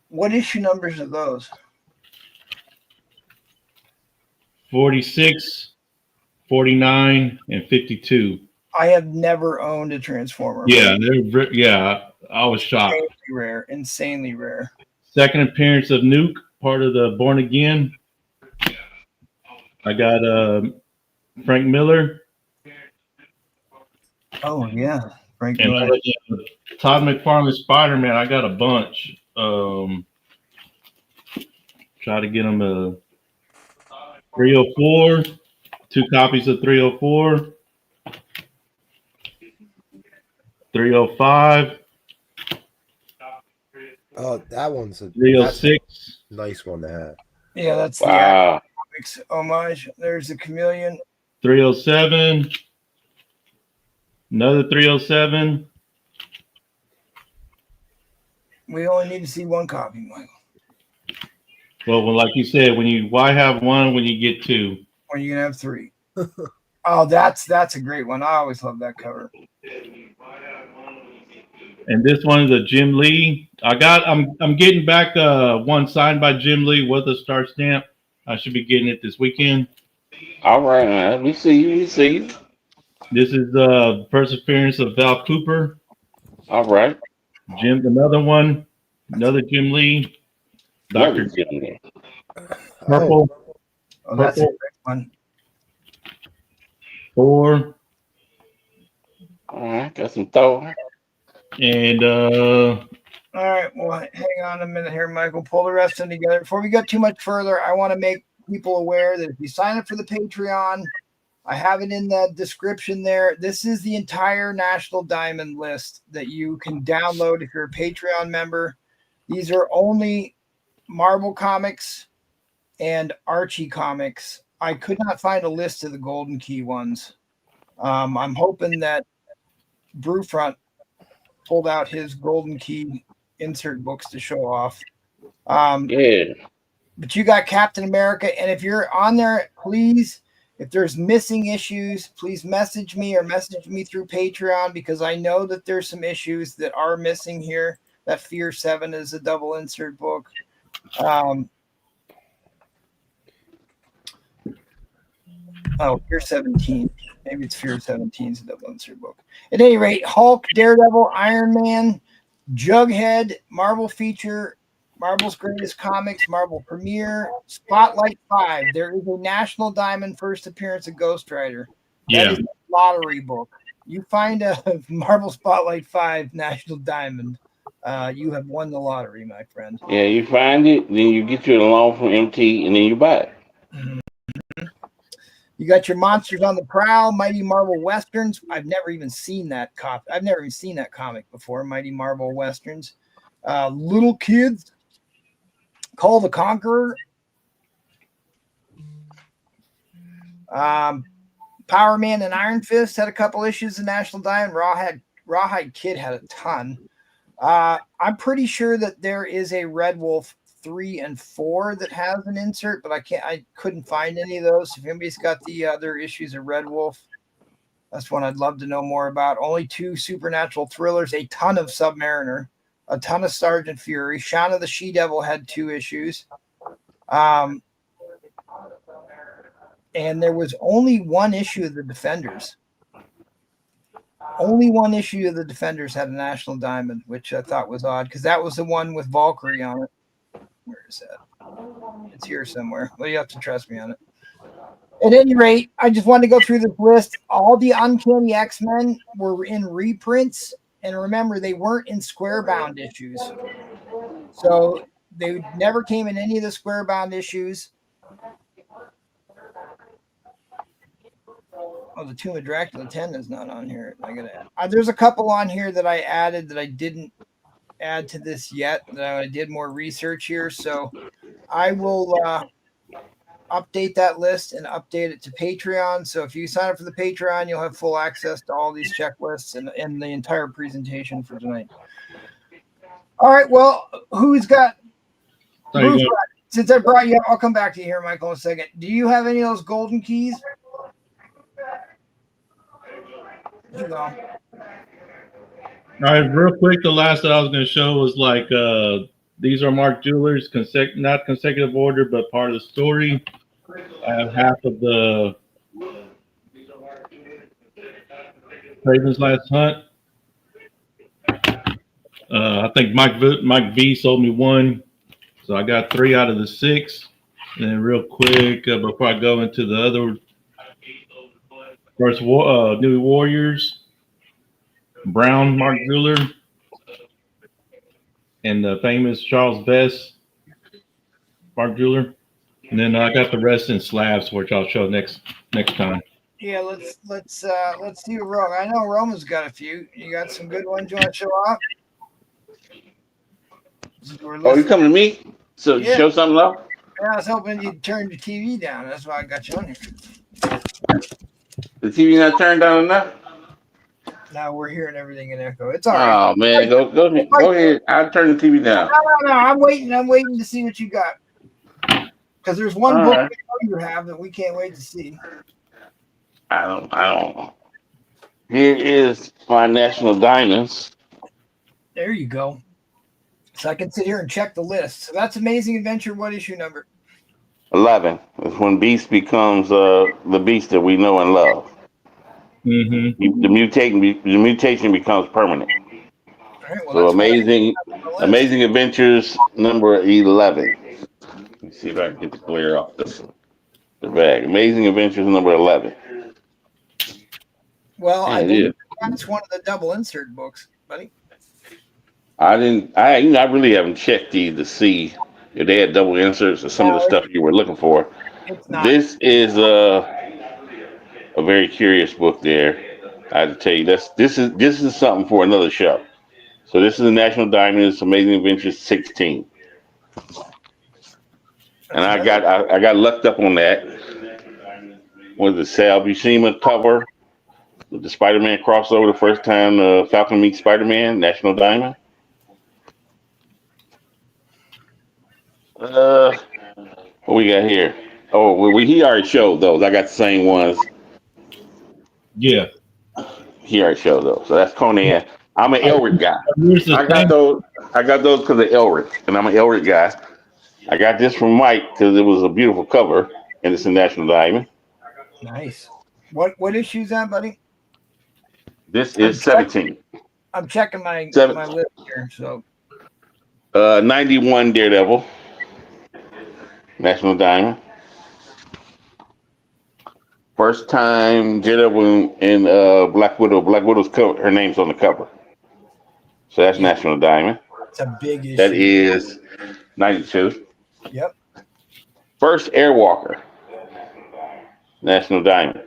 What issue numbers are those? 46, 49, and 52. I have never owned a Transformer. Yeah, I was shocked. Insanely rare. Second appearance of Nuke, part of the Born Again. I got Frank Miller. Oh yeah, Frank And Miller. Todd McFarlane Spider-Man. I got a bunch. Try to get them a 304, 2 copies of 304, 305. Oh, that one's a 306. nice one to have. Yeah, that's Wow. the comics homage. There's the Chameleon. 307. Another 307. We only need to see one copy, Michael. Well, like you said, why have one when you get 2? Or you can have 3. Oh, that's a great one. I always love that cover. And this one is a Jim Lee. I'm getting back one signed by Jim Lee with a star stamp. I should be getting it this weekend. All right, man. We see you. This is the first appearance of Val Cooper. All right. Another one, another Jim Lee. Dr. Jim. Purple. Oh, that's a great one. 4. All right, got some Thor. And all right, well, hang on a minute here, Michael. Pull the rest of them together. Before we go too much further, I want to make people aware that if you sign up for the Patreon, I have it in the description there. This is the entire National Diamond list that you can download if you're a Patreon member. These are only Marvel comics and Archie comics. I could not find a list of the Golden Key ones. I'm hoping that Brewfront pulled out his Golden Key insert books to show off. Yeah. But you got Captain America, and if you're on there, please, if there's missing issues, please message me or message me through Patreon, because I know that there's some issues that are missing here. That Fear 7 is a double insert book. Fear 17. Maybe it's Fear 17 is a double insert book. At any rate, Hulk, Daredevil, Iron Man, Jughead, Marvel Feature, Marvel's Greatest Comics, Marvel Premiere, Spotlight 5. There is a National Diamond first appearance of Ghost Rider. That is a lottery book. You find a Marvel Spotlight 5 National Diamond, you have won the lottery, my friend. Yeah, you find it, then you get your loan from MT, and then you buy it. Mm-hmm. You got your Monsters on the Prowl, Mighty Marvel Westerns. I've never even seen that comic before. Mighty Marvel Westerns, Little Kids, Call the Conqueror, Power Man and Iron Fist had a couple issues of National Diamond. Rawhide Kid had a ton. I'm pretty sure that there is a Red Wolf 3 and 4 that has an insert, but I couldn't find any of those. If anybody's got the other issues of Red Wolf, That's one I'd love to know more about. Only 2 supernatural thrillers, a ton of Submariner, a ton of Sergeant Fury. Shauna the She-Devil had 2 issues. And there was only 1 issue of the Defenders. Only 1 issue of the Defenders had a National Diamond, which I thought was odd because that was the one with Valkyrie on it. Where is that? It's here somewhere. Well, you have to trust me on it. At any rate, I just wanted to go through this list. All the Uncanny X-Men were in reprints. And remember, they weren't in square-bound issues. So they never came in any of the square-bound issues. Oh, the Tomb of Dracula 10 is not on here. There's a couple on here that I added that I didn't add to this yet. That I did more research here. So I will update that list and update it to Patreon. So if you sign up for the Patreon, you'll have full access to all these checklists and the entire presentation for tonight. All right. Well, who's got? Since I brought you up, I'll come back to you here, Michael, in a second. Do you have any of those golden keys? You go. All right, real quick, the last that I was going to show was like these are Mark Jewelers, not consecutive order, but part of the story. I have half of the Raven's Last Hunt. I think Mike V sold me 1, so I got 3 out of the 6. And then real quick, before I go into the other first New Warriors, Brown Mark Jeweler, and the famous Charles Best Mark Jeweler. And then I got the rest in slabs, which I'll show next time. Yeah, let's see Rome. I know Roma's got a few. You got some good ones you want to show off? Oh, you coming to me? So Yeah. show something off? Yeah, I was hoping you'd turn the TV down. That's why I got you on here. The TV not turned down enough? Now we're hearing everything in echo. It's all right. Oh man, go ahead. I'll turn the TV down. No. I'm waiting to see what you got. Because there's one book that you have that we can't wait to see. I don't know. Here is my National Diamonds. There you go. So I can sit here and check the list. So that's Amazing Adventure. What issue number? 11. It's when Beast becomes the Beast that we know and love. Mm-hmm. The mutation becomes permanent. All right, well, So Amazing Adventures number 11. Let me see if I can get the glare off the bag. Amazing Adventures number 11. Well, Yeah, I think that's one of the double insert books, buddy. I really haven't checked these to see if they had double inserts or some of the stuff you were looking for. It's not. This is a very curious book there. I have to tell you, this is something for another show. So this is the National Diamonds Amazing Adventures 16. And I got lucked up on that. Was the Sal Buscema cover with the Spider-Man crossover the first time Falcon meets Spider-Man, National Diamond. What we got here? Oh, he already showed those. I got the same ones. Yeah. He already showed those. So that's Conan. I'm an Elric guy. I got those because of Elric, and I'm an Elric guy. I got this from Mike because it was a beautiful cover, and it's a National Diamond. Nice. What issue is that, buddy? This is 17. I'm checking my list here. So 91 Daredevil, National Diamond. First time Daredevil in Black Widow. Black Widow's cover. Her name's on the cover. So that's National Diamond. It's a big issue. That is 92. Yep. First Airwalker, National Diamond.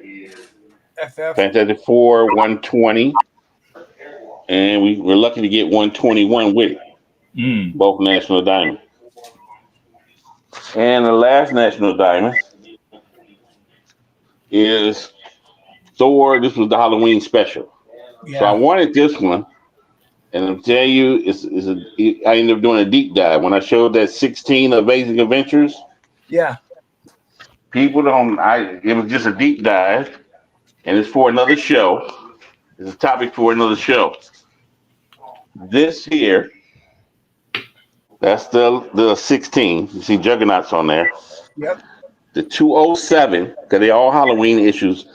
FF. Fantastic Four 120. And we're lucky to get 121 with it. Both National Diamond. And the last National Diamond is Thor. This was the Halloween special. Yeah. So I wanted this one. And I'll tell you, I ended up doing a deep dive. When I showed that 16 Amazing Adventures, yeah, people it was just a deep dive. and it's for another show. It's a topic for another show. This here, that's the 16. You see Juggernauts on there. Yep. The 207, because they're all Halloween issues,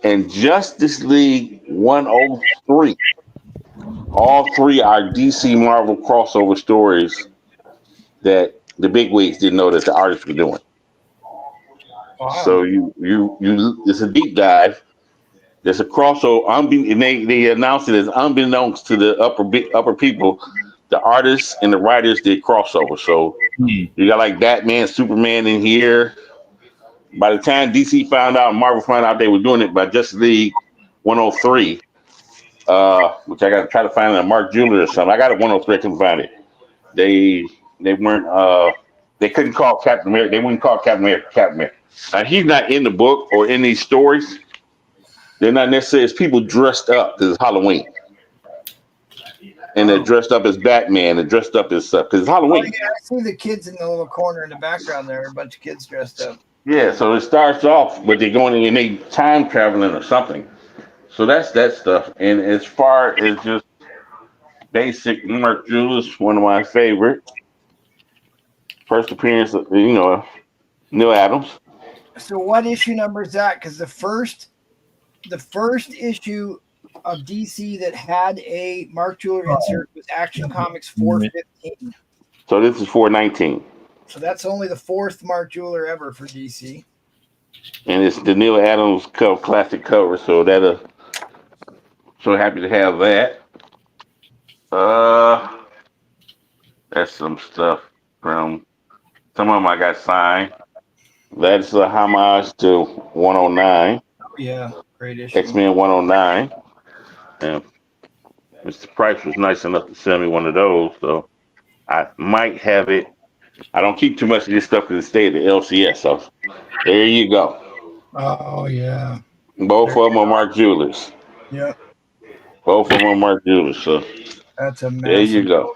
and Justice League 103. All three are DC Marvel crossover stories that the big wigs didn't know that the artists were doing. Wow. So you it's a deep dive. There's a crossover. And they announced it as unbeknownst to the upper people. The artists and the writers did crossover. So you got like Batman, Superman in here. By the time DC found out, Marvel found out they were doing it by Justice League 103, which I got to try to find a Mark Jeweler or something. I got it 103. I couldn't find it. They weren't. They couldn't call Captain America. They wouldn't call Captain America Captain America. Now he's not in the book or in these stories. They're not necessarily as people dressed up because it's Halloween. And they're dressed up as Batman and dressed up as stuff because it's Halloween. Oh, yeah, I see the kids in the little corner in the background there. A bunch of kids dressed up. Yeah, so it starts off, but they're going in and they time traveling or something. So that's that stuff. And as far as just basic Mark Julius, one of my favorite. First appearance of, Neil Adams. So what issue number is that? Because the first issue of DC that had a Mark Jeweler insert was Action Comics 415. So this is 419. So that's only the fourth Mark Jeweler ever for DC. And it's the Neil Adams classic cover, so so happy to have that. That's some stuff from some of them I got signed. That's a homage to 109. Yeah, great issue. X-Men 109. And Mr. Price was nice enough to send me one of those, so I might have it. I don't keep too much of this stuff because it stayed at the LCS, so there you go. Oh, yeah. Both of them are Mark Jewelers. Yep. Both of them are Mark Jewelers, so that's a there you go.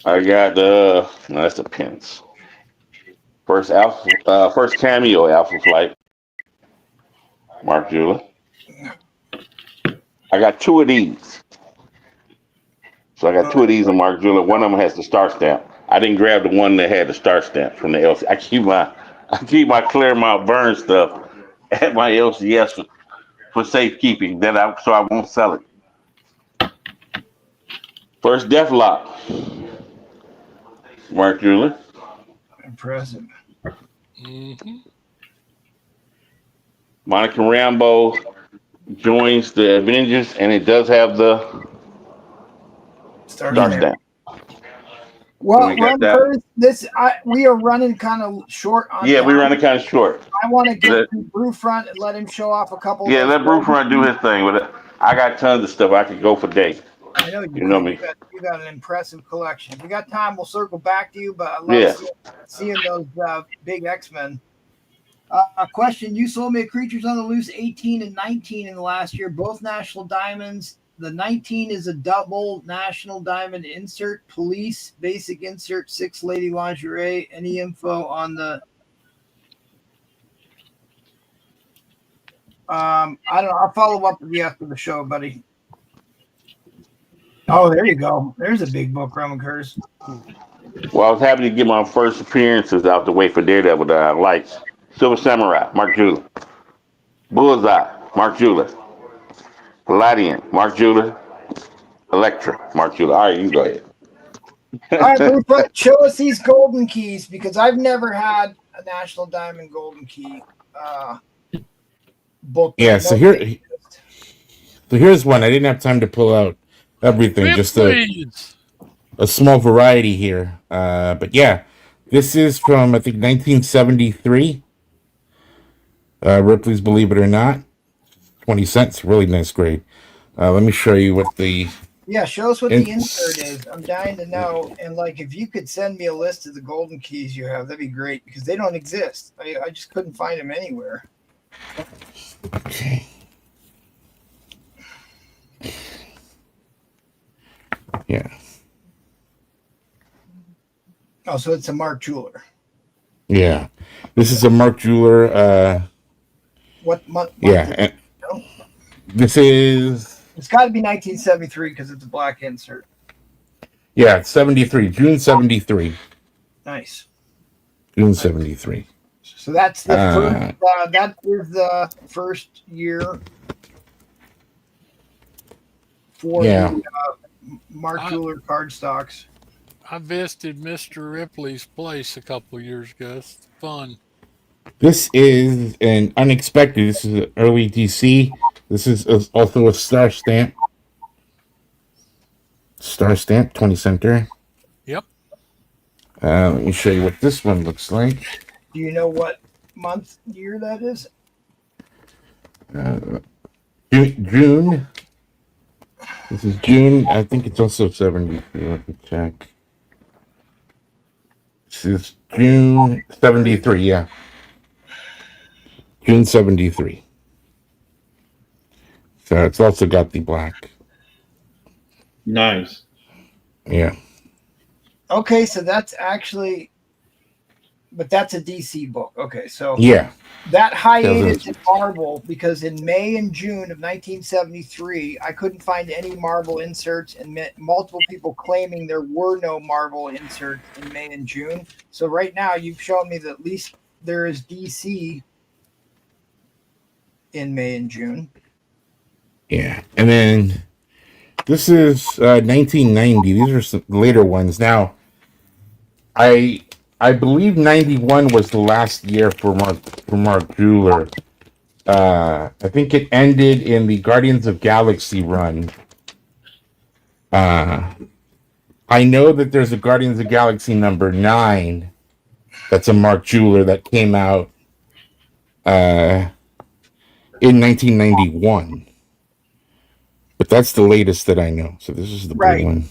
I got no, that's the pins. First cameo, Alpha Flight. Mark Jeweler. I got two of these. So I got two of these in Mark Jeweler. One of them has the star stamp. I didn't grab the one that had the star stamp from the LCS. I keep my Claremont Burn stuff at my LCS for safekeeping. So I won't sell it. First Deathlock. Mark Jeweler. Impressive. Mm-hmm. Monica Rambeau joins the Avengers, and it does have the star stamp. Well, we are running kind of short on. Yeah, we're running kind of short. I want to get to Brewfront and let him show off a couple. Yeah, let Brewfront do his thing with it. I got tons of stuff I could go for days. I know you know me. You got an impressive collection. If we got time, we'll circle back to you. But I love seeing those big X-Men. A question: you sold me a Creatures on the Loose 18 and 19 in the last year, both National Diamonds. The 19 is a double National Diamond insert, police basic insert, 6 lady lingerie. Any info on the? I don't know. I'll follow up with you after the show, buddy. Oh, there you go. There's a big book, Roman Curtis. Well, I was happy to get my first appearances out the way for Daredevil that I liked. Silver Samurai, Mark Jeweler. Bullseye, Mark Jeweler. Palladian, Mark Jeweler. Electra, Mark Jeweler. All right, you go ahead. All right, Blueprint, show us these golden keys because I've never had a National Diamond golden key book. Yeah, so here's one. I didn't have time to pull out everything, just a small variety here. But yeah, this is from I think 1973. Ripley's Believe It or Not, 20 cents, really nice grade. Let me show you what the show us what the insert is. I'm dying to know. And like, if you could send me a list of the golden keys you have, that'd be great because they don't exist. I just couldn't find them anywhere. Okay. Yeah. Oh, so it's a Mark Jeweler. Yeah. This is a Mark Jeweler What month? Yeah, and this is It's got to be 1973 because it's a black insert. yeah, 73, June 73. Nice. June 73. So that's the first. That is the first year for the Mark Jeweler card stocks. I visited Mr. Ripley's place a couple years ago. It's fun. This is an unexpected. This is an early DC. This is also a star stamp. Star stamp, 20 center. Yep. Let me show you what this one looks like. Do you know what month, year that is? June. This is June. I think it's also 73. Let me check. This is June 73. Yeah. June 73. So it's also got the black. Nice. Yeah. Okay, so that's actually, but that's a DC book. Okay, so yeah, that hiatus in Marvel, because in May and June of 1973, I couldn't find any Marvel inserts, and multiple people claiming there were no Marvel inserts in May and June. So right now, you've shown me that at least there is DC in May and June. Yeah, and then this is 1990. These are some later ones. Now, I believe 91 was the last year for Mark Jeweler. I think it ended in the Guardians of Galaxy run. I know that there's a Guardians of Galaxy number 9 that's a Mark Jeweler that came out in 1991. But that's the latest that I know. So this is the blue one.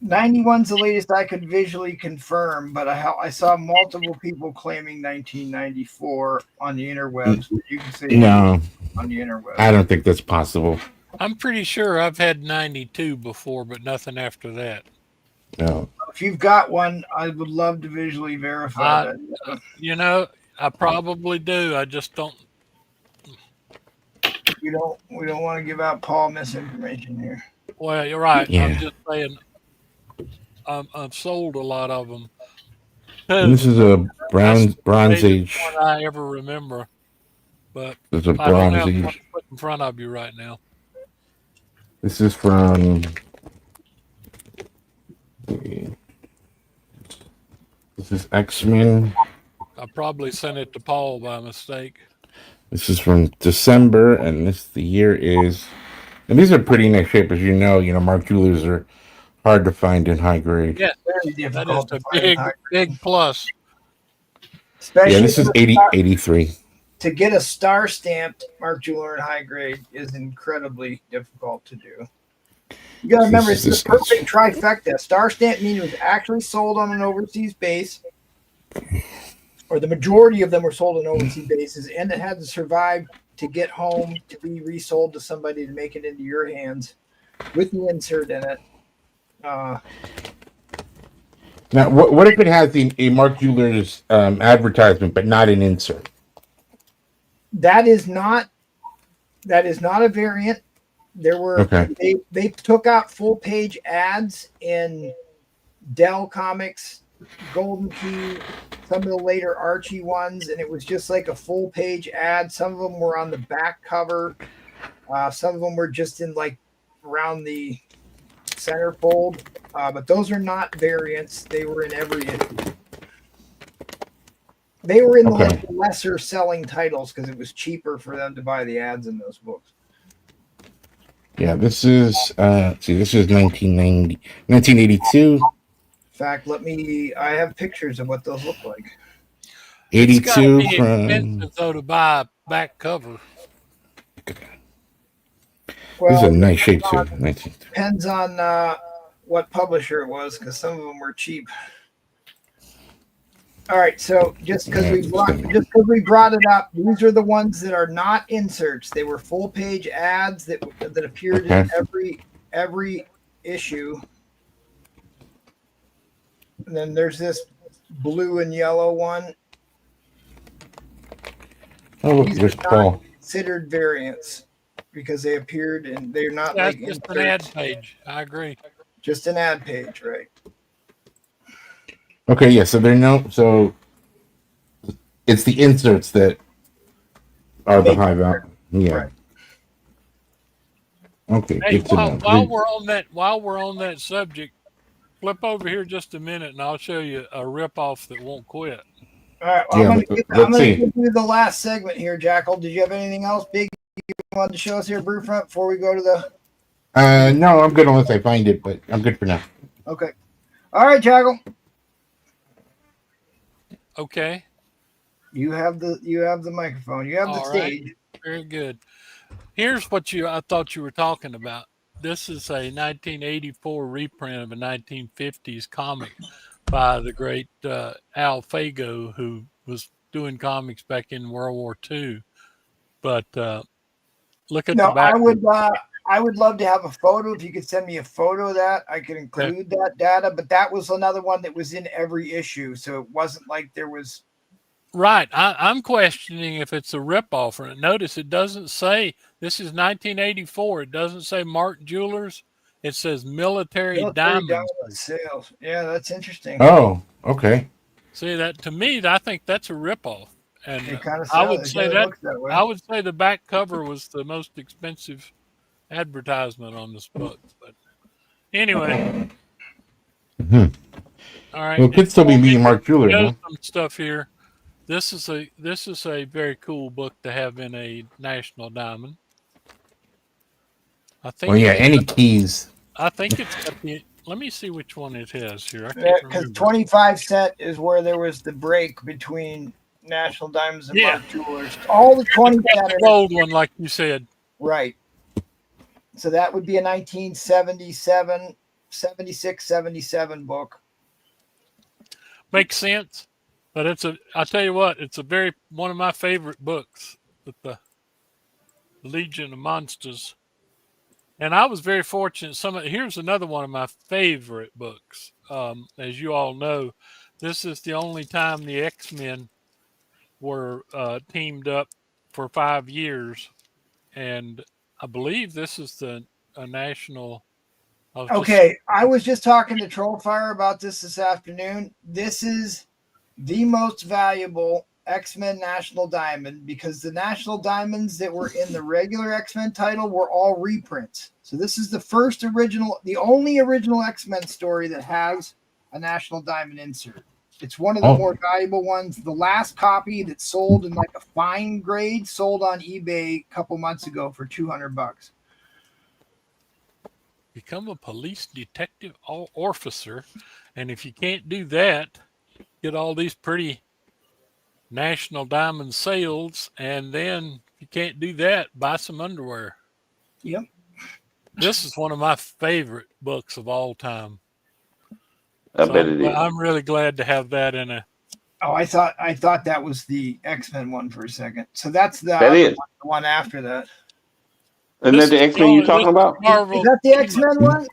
91's the latest I could visually confirm, but I saw multiple people claiming 1994 on the interwebs. You can say no on the interwebs. I don't think that's possible. I'm pretty sure I've had 92 before, but nothing after that. No. If you've got one, I would love to visually verify that. You know, I probably do. I just don't. We don't want to give out Paul misinformation here. Well, you're right. Yeah. I'm just saying. I've sold a lot of them. And this is a Bronze Age. One I ever remember, but This is a I don't Bronze have Age. one to put in front of you right now. This is from. This is X-Men. I probably sent it to Paul by mistake. This is from December, and the year is. And these are pretty nice shape, as you know. Mark Jewelers are hard to find in high grade. Yeah, Very difficult that is a big plus. Especially yeah, this is 83. To get a star stamped Mark Jeweler in high grade is incredibly difficult to do. You got to remember, it's the perfect trifecta. Star stamp means it was actually sold on an overseas base, or the majority of them were sold on overseas bases, and it had to survive to get home to be resold to somebody to make it into your hands with the insert in it. Now, what if it has a Mark Jewelers advertisement, but not an insert? That is not a variant. There were they took out full page ads in Dell Comics, Golden Key, some of the later Archie ones, and it was just like a full page ad. Some of them were on the back cover. Some of them were just in like around the centerfold. But those are not variants. They were in every issue. They were in the lesser selling titles because it was cheaper for them to buy the ads in those books. Yeah, this is this is 1982. In fact, I have pictures of what those look like. 82 it's from expensive, though, to buy a back cover. Well, this is a nice shape too. Depends on what publisher it was, because some of them were cheap. All right, so just because we brought it up, these are the ones that are not inserts. They were full page ads that appeared in every issue. And then there's this blue and yellow one. Oh, look, there's Paul. considered variants because they appeared and they're not That's like just an ad inserts. page. I agree. Just an ad page, right? Okay, yeah. So so it's the inserts that are the Make high it value. Yeah. Right. Okay, Hey, good to know. while we're on that subject, flip over here just a minute, and I'll show you a ripoff that won't quit. All right. Well, Yeah, I'm let's gonna see. give you the last segment here, Jackal. Did you have anything else big you wanted to show us here, Brewfront, before we go to the? No, I'm good unless I find it, but I'm good for now. Okay. All right, Jackal. Okay. You have the microphone. You have the All right. stage. Very good. Here's what I thought you were talking about. This is a 1984 reprint of a 1950s comic by the great Al Fago, who was doing comics back in World War II. But look at the No, back. I would love to have a photo. If you could send me a photo of that, I could include that data. But that was another one that was in every issue, so it wasn't like there was. Right. I'm questioning if it's a ripoff. Or notice it doesn't say this is 1984. It doesn't say Mark Jewelers. It says Military Diamonds. Sales. Yeah, that's interesting. Oh, okay. See that to me, I think that's a ripoff. And It kind of I would say that looks that way. I would say the back cover was the most expensive advertisement on this book. But anyway, Mhm. all right. Well, it could still be me and Mark Jeweler, Show huh? some stuff here. This is a very cool book to have in a National Diamond. I think. Oh yeah, any keys. I think it's got the. Let me see which one it has here. I can't Because remember. 25 cent is where there was the break between National Diamonds and Yeah. Mark Jewelers. All the 20 It's got centers. the gold one, like you said. Right. So that would be a 1977, 76, 77 book. Makes sense. But I'll tell you what, it's one of my favorite books with the Legion of Monsters. And I was very fortunate. Here's another one of my favorite books. As you all know, this is the only time the X-Men were teamed up for 5 years. And I believe this is a national. I was just talking to Trollfire about this afternoon. This is the most valuable X-Men National Diamond because the National Diamonds that were in the regular X-Men title were all reprints. So this is the only original X-Men story that has a National Diamond insert. It's one of the more valuable ones. The last copy that sold in like a fine grade sold on eBay a couple months ago for $200. Become a police detective officer, and if you can't do that, get all these pretty National Diamond sales, and then if you can't do that, buy some underwear. Yep. This is one of my favorite books of all time. I bet it is. I'm really glad to have that in a. Oh, I thought that was the X-Men one for a second. So that's the one after that. Isn't that the X-Men you're talking about? Is that the X-Men one?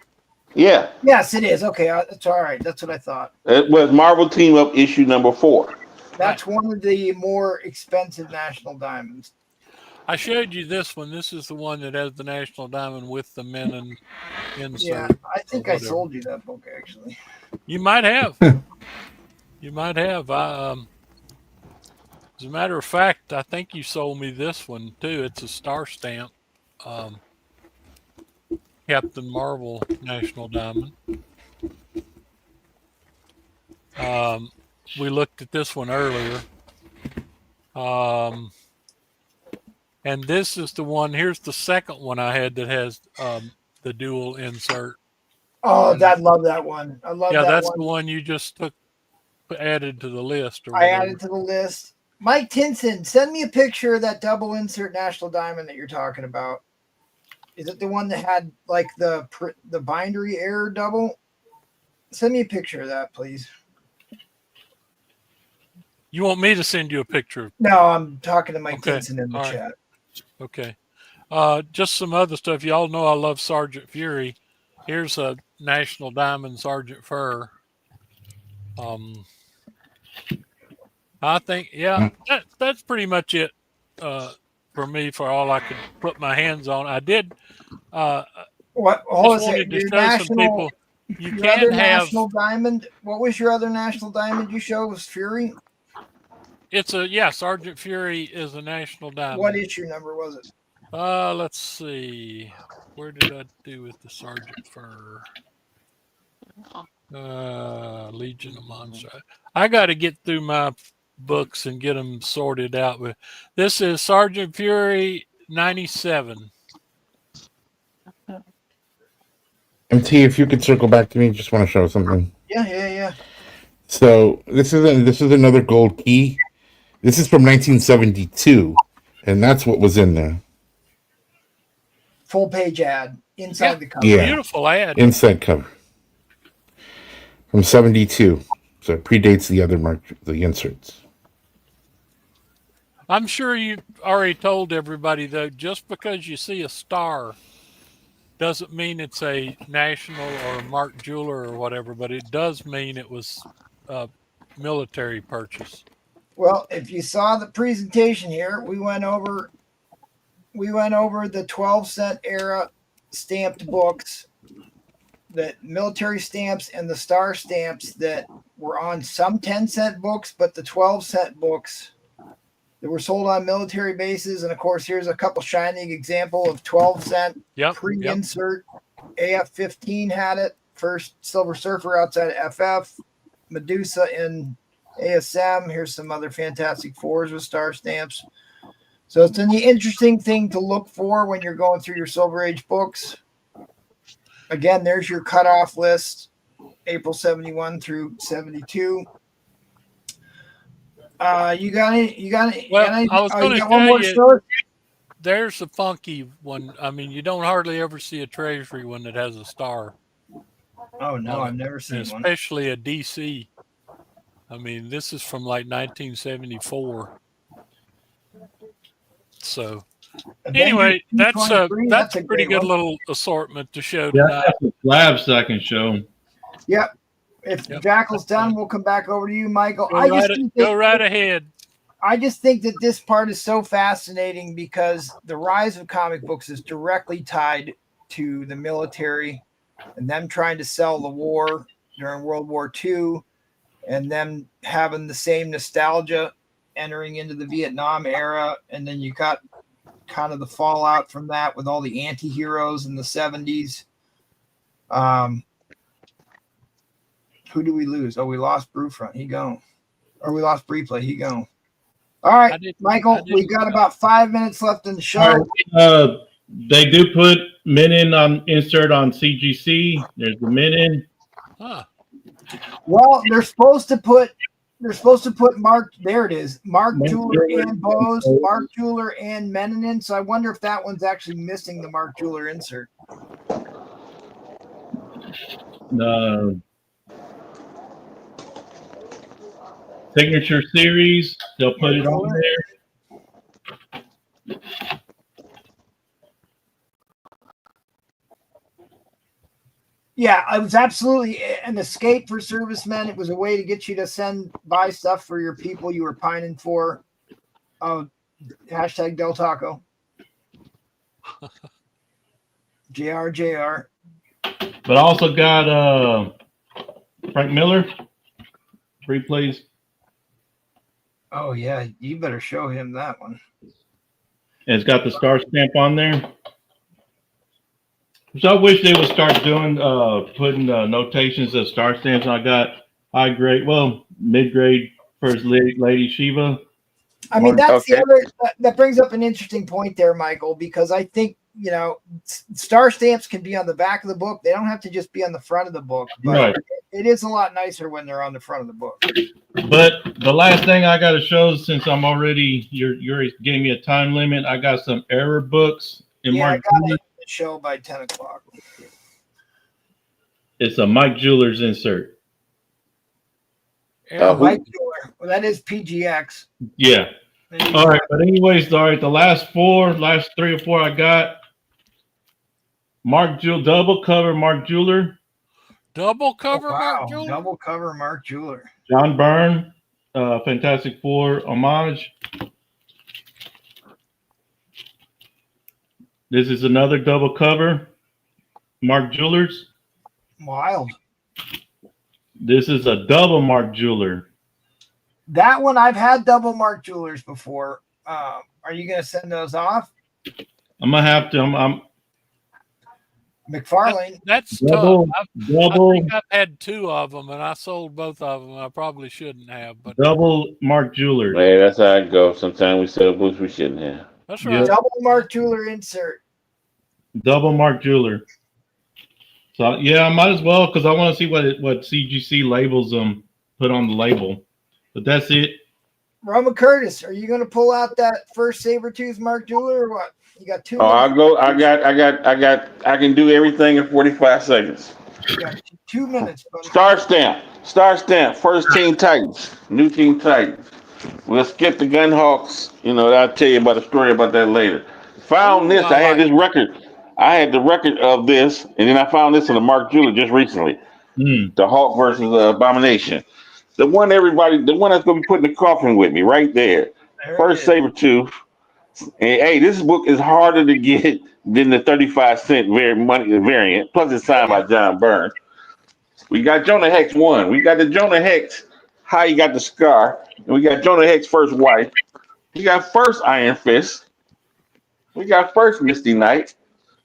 Yeah. Yes, it is. Okay, that's all right. That's what I thought. It was Marvel Team Up issue number 4. That's one of the more expensive National Diamonds. I showed you this one. This is the one that has the National Diamond with the Menon insert. Yeah, I think I sold you that book actually. You might have. You might have. As a matter of fact, I think you sold me this one too. It's a star stamp. Captain Marvel National Diamond. We looked at this one earlier. And this is the one. Here's the second one I had that has the dual insert. Oh, I love that one. I love that one. Yeah, that's the one you just added to the list. I added to the list. Mike Tinson, send me a picture of that double insert National Diamond that you're talking about. Is it the one that had like the bindery error double? Send me a picture of that, please. You want me to send you a picture? No, I'm talking to Mike Tinson in the chat. Okay. Just some other stuff. Y'all know I love Sergeant Fury. Here's a National Diamond Sergeant Fur. I think, that's pretty much it for me for all I could put my hands on. I did. What? Just wanted to show some people you your can other have. national diamond. What was your other national diamond you showed? Was Fury? It's Sergeant Fury is a national diamond. What issue number was it? Let's see. Where did I do with the Sergeant Fur? Legion of Monsters. I got to get through my books and get them sorted out. But this is Sergeant Fury 97. MT, if you could circle back to me, just want to show something. Yeah. So this is another gold key. This is from 1972, and that's what was in there. Full page ad inside the cover. Yeah. Beautiful ad. Inside cover. From 72. So it predates the inserts. I'm sure you already told everybody, though, just because you see a star doesn't mean it's a national or Mark Jeweler or whatever, but it does mean it was a military purchase. Well, if you saw the presentation here, we went over the 12-cent era stamped books, the military stamps and the star stamps that were on some 10-cent books, but the 12-cent books that were sold on military bases. And of course, here's a couple shining example of 12-cent pre-insert. AF-15 had it. First Silver Surfer outside of FF. Medusa in ASM. Here's some other Fantastic Fours with star stamps. So it's an interesting thing to look for when you're going through your Silver Age books. Again, there's your cutoff list, April 71 through 72. You got any? I was going to tell you, there's a funky one. I mean, you don't hardly ever see a Treasury one that has a star. Oh, no, I've never seen one. Especially a DC. I mean, this is from like 1974. So, anyway, that's a pretty good little assortment to show tonight. Slabs I can show. Yep. If Jackal's done, we'll come back over to you, Michael. Go right ahead. I just think that this part is so fascinating because the rise of comic books is directly tied to the military and them trying to sell the war during World War II and them having the same nostalgia entering into the Vietnam era. And then you got kind of the fallout from that with all the anti-heroes in the 70s. Who do we lose? Oh, we lost Brewfront. He gone. Or we lost Breplay. He gone. All right, Michael, we got about 5 minutes left in the show. They do put Menin on insert on CGC. There's the Menin. Huh. Well, they're supposed to put Mark. There it is. Mark Jeweler and Bose, Mark Jeweler and Menin. So I wonder if that one's actually missing the Mark Jeweler insert. No. Signature series, they'll put it on there. Yeah, it was absolutely an escape for servicemen. It was a way to get you to buy stuff for your people you were pining for. Hashtag Del Taco. JR. But I also got Frank Miller. Replays. Oh, yeah. You better show him that one. And it's got the star stamp on there. So I wish they would start doing, putting notations of star stamps. I got high grade, mid-grade First Lady Shiva. I mean, that's the other, that brings up an interesting point there, Michael, because I think, star stamps can be on the back of the book. They don't have to just be on the front of the book. But right. It is a lot nicer when they're on the front of the book. But the last thing I got to show, since I'm already, you gave me a time limit, I got some error books. I got it the show by 10 o'clock. It's a Mike Jewelers insert. Mike Jeweler. Well, that is PGX. Yeah. All right. But anyways, all right. The last 3 or 4 I got. Mark Jeweler, double cover Mark Jeweler. Double cover Mark Jeweler? Double cover Mark Jeweler. John Byrne, Fantastic Four homage. This is another double cover. Mark Jewelers. Wild. This is a double Mark Jeweler. That one, I've had double Mark Jewelers before. Are you going to send those off? I'm gonna have to. I'm McFarlane. That's double, tough. I think I've had 2 of them, and I sold both of them. I probably shouldn't have, but double Mark Jeweler. Man, that's how it goes. Sometimes we sell books we shouldn't have. that's right. Double Mark Jeweler insert. Double Mark Jeweler. So yeah, I might as well because I want to see what CGC labels them. Put on the label, but that's it. Roman Curtis, are you going to pull out that first Sabretooth Mark Jeweler or what? You got 2 Oh, minutes. I'll go. I can do everything in 45 seconds. You got 2 minutes, buddy. Star stamp. First Teen Titans, new Teen Titans. We'll skip the Gunhawks. You know, I'll tell you about a story about that later. Found this. I had this record. I had the record of this, and then I found this in the Mark Jeweler just recently. The Hawk versus Abomination. The one that's gonna be put in the coffin with me right there. First Sabretooth. And hey, this book is harder to get than the 35-cent variant. Plus, it's signed by John Byrne. We got Jonah Hex 1. We got the Jonah Hex. How he got the scar. And we got Jonah Hex first wife. We got first Iron Fist. We got first Misty Knight.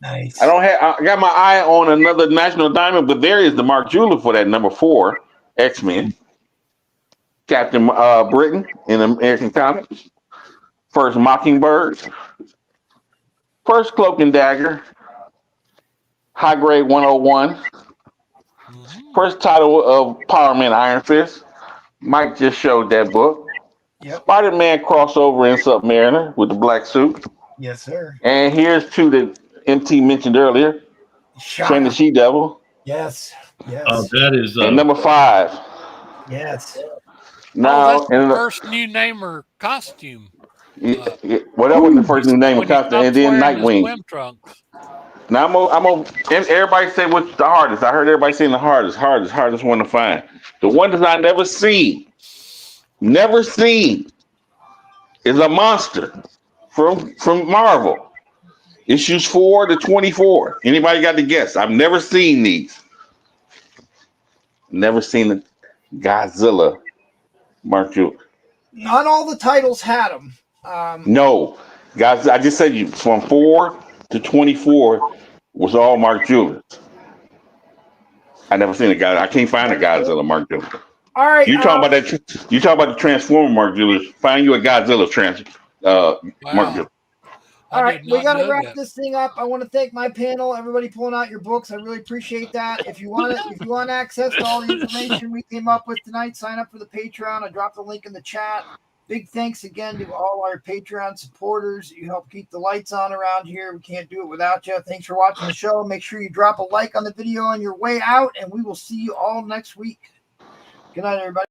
Nice. I got my eye on another National Diamond, but there is the Mark Jeweler for that number 4 X-Men. Captain Britain in American Comics. First Mockingbird. First Cloak and Dagger. High Grade 101. First title of Power Man Iron Fist. Mike just showed that book. Yep. Spider-Man crossover in Submariner with the black suit. Yes, sir. And here's 2 that MT mentioned earlier. Shane the She-Devil. Yes. Yes. That is And number 5. Yes. Now, that's the first new namer costume. Well, that wasn't the first new name of costume, and then Nightwing. Swim trunks. Now and everybody say what's the hardest. I heard everybody saying the hardest one to find. The one that I never seen is a monster from Marvel. Issues 4 to 24. Anybody got to guess? I've never seen these. Never seen the Godzilla Mark Jeweler. Not all the titles had them. No, guys, I just said you from 4 to 24 was all Mark Jeweler. I never seen a guy. I can't find a Godzilla Mark Jeweler. All right. You talking about that? You talking about the Transformer Mark Jeweler? Find you a Godzilla Mark Jeweler. All right, we got to wrap this thing up. I want to thank my panel, everybody pulling out your books. I really appreciate that. If you want access to all the information we came up with tonight, sign up for the Patreon. I dropped the link in the chat. Big thanks again to all our Patreon supporters. You help keep the lights on around here. We can't do it without you. Thanks for watching the show. Make sure you drop a like on the video on your way out, and we will see you all next week. Good night, everybody.